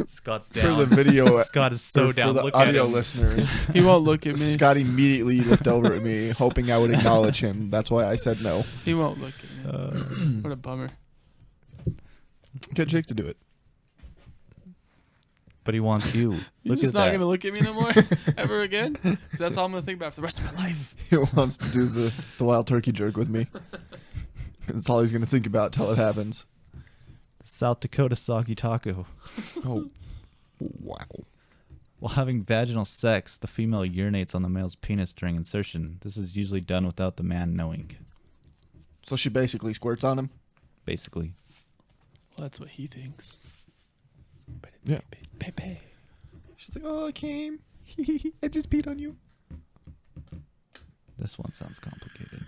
Scott's For down. the video, Scott is so for down. the Look at audio him. listeners. He won't look at me. Scott immediately looked over at me, hoping I would acknowledge him. That's why I said no. He won't look at me. What a bummer. Get Jake to do it. But he wants you. You're Look just at not that. gonna look at me no more ever again. 'Cause that's all I'm gonna think about for the rest of my life. He wants to do the wild turkey jerk with me. That's all he's going to think about till it happens. South Dakota Saki Taco. Oh, wow. While having vaginal sex, the female urinates on the male's penis during insertion. This is usually done without the man knowing, So she basically squirts on him? basically. Well, that's what he thinks. Yeah. Pepe. She's like, oh, I came. I just peed on you. This one sounds complicated.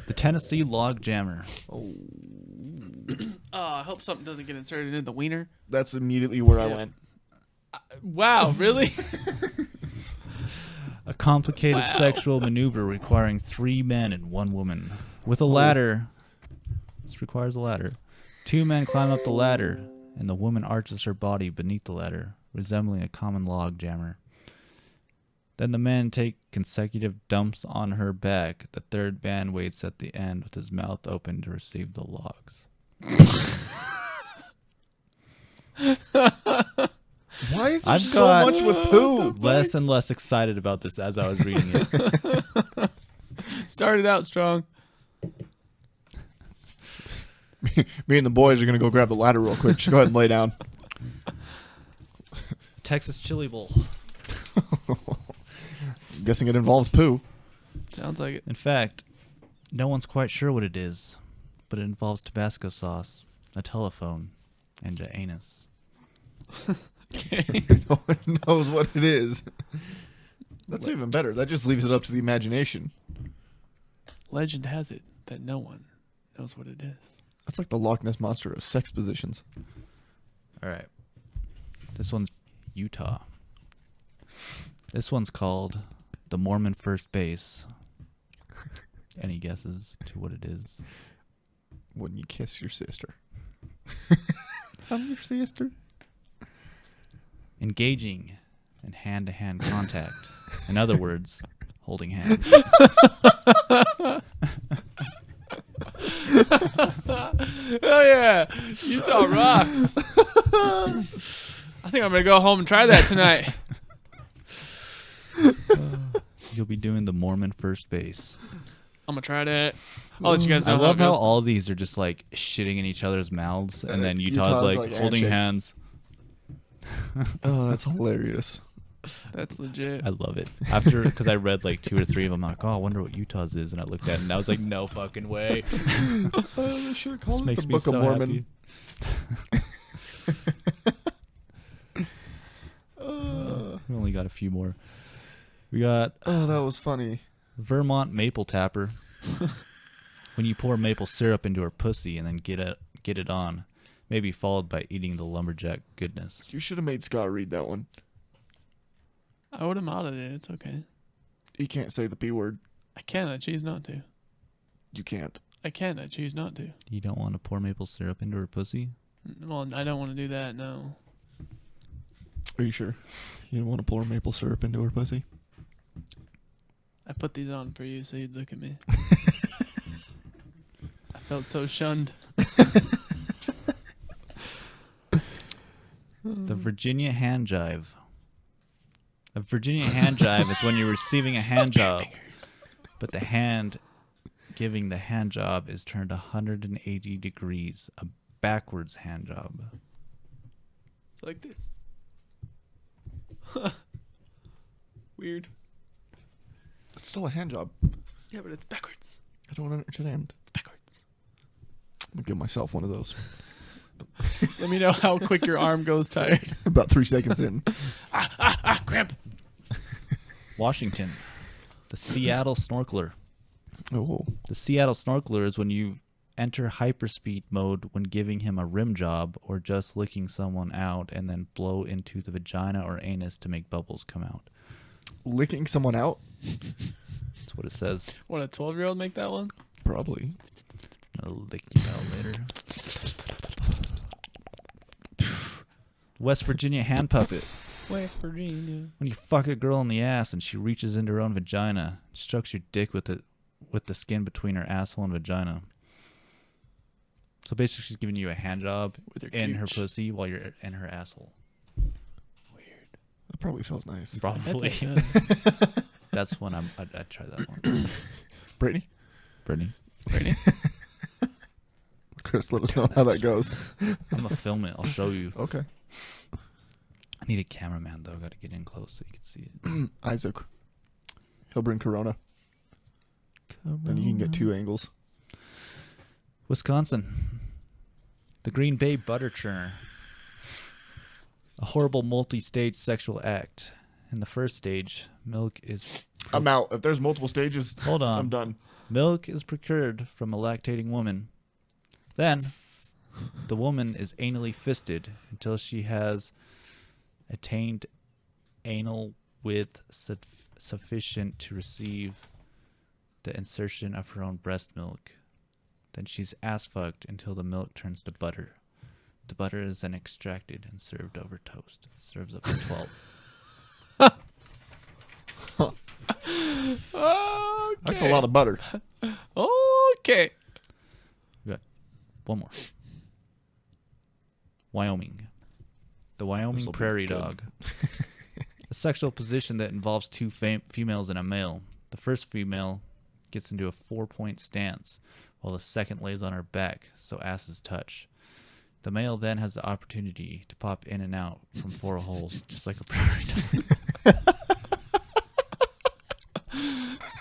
The Tennessee Log Jammer. Oh. Oh, I hope something doesn't get inserted into the wiener. That's immediately where I Yeah. went. Wow, really? A complicated Wow. sexual maneuver requiring 3 men and 1 woman. With a ladder. This requires a ladder. 2 men climb up the ladder, and the woman arches her body beneath the ladder, resembling a common log jammer. Then the men take consecutive dumps on her back. The third man waits at the end with his mouth open to receive the logs. Why is there I've so got- much with poo? Less and less excited about this as I was reading it. Started out strong. Me and the boys are going to go grab the ladder real quick. Just go ahead and lay down. Texas Chili Bowl. I'm guessing it involves poo. Sounds like it. In fact, no one's quite sure what it is, but it involves Tabasco sauce, a telephone, and your anus. Okay. No one knows what it is. That's even better. That just leaves it up to the imagination. Legend has it that no one knows what it is. That's like the Loch Ness Monster of sex positions. All right. This one's Utah. This one's called the Mormon First Base. Any guesses to what it is? When you kiss your sister. I'm your sister. Engaging in hand-to-hand contact. In other words, holding hands. Oh yeah, Utah rocks. I think I'm gonna go home and try that tonight. You'll be doing the Mormon First Base. I'm gonna try that. I'll let you guys know. I love how how it goes. all these are just like shitting in each other's mouths, and then Utah's, Utah's like like holding handshakes. hands. Oh, that's hilarious. That's legit. I love it. After, because I read like 2 or 3 of them, I'm like, oh, I wonder what Utah's is, and I looked at it, and I was like, no fucking way. They should have This called it makes the me Book so of Mormon. We only got a few more. We got Oh, that was funny. Vermont Maple Tapper. When you pour maple syrup into her pussy and then get it on, maybe followed by eating the lumberjack goodness. You should have made Scott read that one. I would have modded it. It's okay. He can't say the P word. I can. I choose not to. You can't. I can. I choose not to. You don't want to pour maple syrup into her pussy? Well, I don't want to do that. No. Are you sure? You don't want to pour maple syrup into her pussy? I put these on for you so you'd look at me. I felt so shunned. The Virginia hand jive. A Virginia hand jive is when you're receiving a hand job, but the hand giving the hand job is turned 180 degrees, a backwards hand job. It's like this. Weird. It's still a hand job. Yeah, but it's backwards. I don't understand. It's backwards. I'm going to give myself one of those. Let me know how quick your arm goes tired. About 3 seconds in. Cramp. Washington. The Seattle snorkeler. Oh. The Seattle snorkeler is when you enter hyperspeed mode when giving him a rim job or just licking someone out and then blow into the vagina or anus to make bubbles come out. Licking someone out? That's what it says. What, a 12-year-old make that one? Probably. I'll lick you out later. West Virginia hand puppet. West Virginia. When you fuck a girl in the ass and she reaches into her own vagina, strokes your dick with the skin between her asshole and vagina. So basically, she's giving you a hand job With her in her gooch. pussy while you're in her asshole. Weird. That probably feels nice. Probably. I bet that does. That's when I'd try that one. Brittany, Brittany, Brittany? Chris, let us know how that goes. I'm gonna film it. I'll show you. Okay. I need a cameraman though. Got to get in close so you can see it. Isaac. He'll bring Corona. Then you can get 2 angles. Wisconsin. The Green Bay butter churner. A horrible multi-stage sexual act. In the first stage, milk is... I'm out. If there's multiple stages, Hold on. I'm done. Milk is procured from a lactating woman. Then, the woman is anally fisted until she has attained anal width sufficient to receive the insertion of her own breast milk. Then she's ass-fucked until the milk turns to butter. The butter is then extracted and served over toast. Serves up to 12. Okay. That's a lot of butter. Okay. One more. Wyoming. The Wyoming This'll be prairie good. dog. A sexual position that involves 2 females and a male. The first female gets into a 4-point stance, while the second lays on her back, so asses touch. The male then has the opportunity to pop in and out from 4 holes, just like a prairie dog.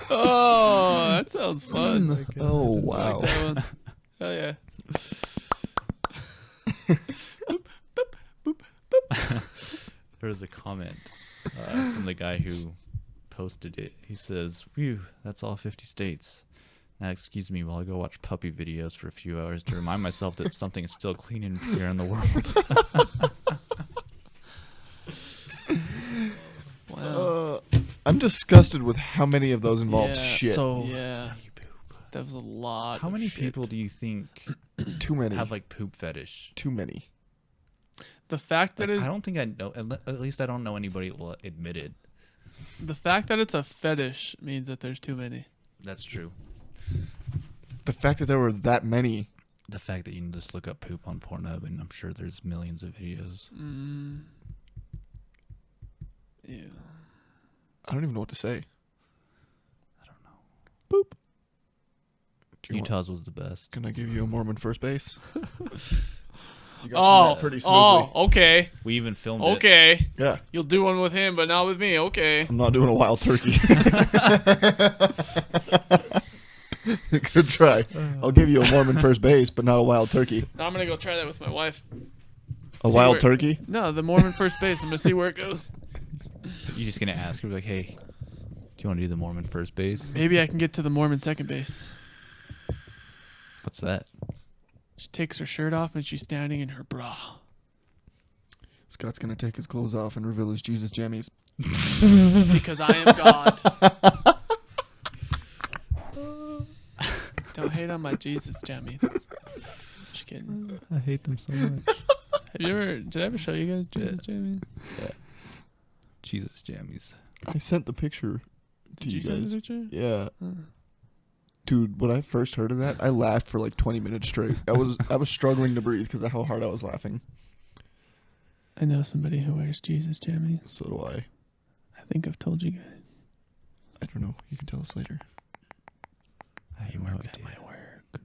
Oh, that sounds fun. Oh, I wow. like that one. Hell yeah. There was a comment from the guy who posted it. He says, "Whew, that's all 50 states. Now, excuse me while I go watch puppy videos for a few hours to remind myself that something is still clean and pure in the world." Wow. I'm disgusted with how many of those involve Yeah, shit. So Yeah. many poop. That was a lot. How of many shit. people do you think Too many. have like poop fetish? Too many. The fact that Like, it's I don't think I know. At least I don't know anybody that will admit it. the fact that it's a fetish means that there's too many. That's true. The fact that there were that many. The fact that you can just look up poop on Pornhub and I'm sure there's millions of videos. Yeah. I don't even know what to say. I don't know. Boop. Do you want- Utah's was the best. Can I give you a Mormon first base? You got Oh, through it pretty smoothly. okay. We even filmed it. Okay. Yeah. You'll do one with him, but not with me. Okay. I'm not doing a wild turkey. Good try. I'll give you a Mormon first base, but not a wild turkey. Now I'm gonna go try that with my wife. A See wild where- turkey? No, the Mormon first base. I'm gonna see where it goes. You're just gonna ask her like, "Hey, do you want to do the Mormon first base?" Maybe I can get to the Mormon second base. What's that? She takes her shirt off and she's standing in her bra. Scott's gonna take his clothes off and reveal his Jesus jammies. Because I am God. Don't hate on my Jesus jammies. Just kidding. I hate them so much. Have you ever? Did I ever show you guys Jesus jammies? Jesus jammies. I sent the picture to Did you you send guys. the picture? Yeah. Huh. Dude, when I first heard of that, I laughed for like 20 minutes straight. I was struggling to breathe because of how hard I was laughing. I know somebody who wears Jesus jammies. So do I. I think I've told you guys. I don't know. You can tell us later. I He have no works at idea. my work.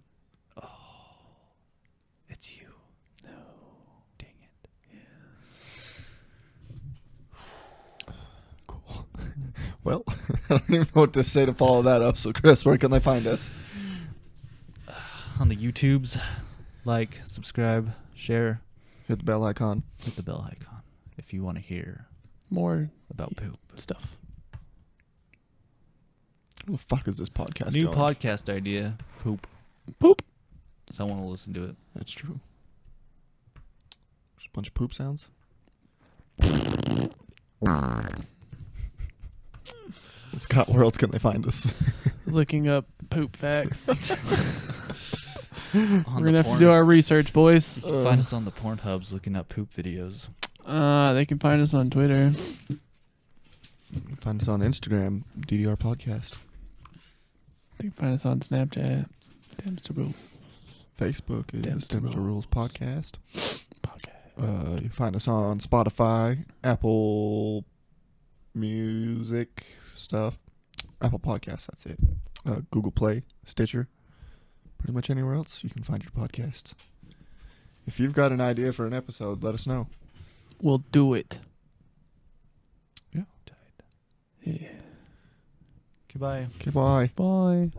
It's you. No. Dang it. Cool. Well, I don't even know what to say to follow that up. So, Chris, where can they find us? On the YouTubes, like, subscribe, share, Hit the bell icon. hit the bell icon if you want to hear More about poop. stuff. Where the fuck is this podcast New going? podcast idea. Poop. Poop. Someone will listen to it. That's true. Just a bunch of poop sounds. Scott, where else can they find us? Looking up poop facts. On We're gonna have to do our research, boys. You can find us on the Pornhubs looking up poop videos. They can find us on Twitter. Find us on Instagram, DDR Podcast. They can find us on Snapchat. Dempster Rules Facebook is Dempster Dempster Rules Rules. Podcast. Podcast. You can find us on Spotify, Apple Music stuff, Apple Podcasts. That's it. Google Play, Stitcher, pretty much anywhere else you can find your podcasts. If you've got an idea for an episode, let us know. We'll do it. Yeah. Yeah. Goodbye. Okay, bye. Bye.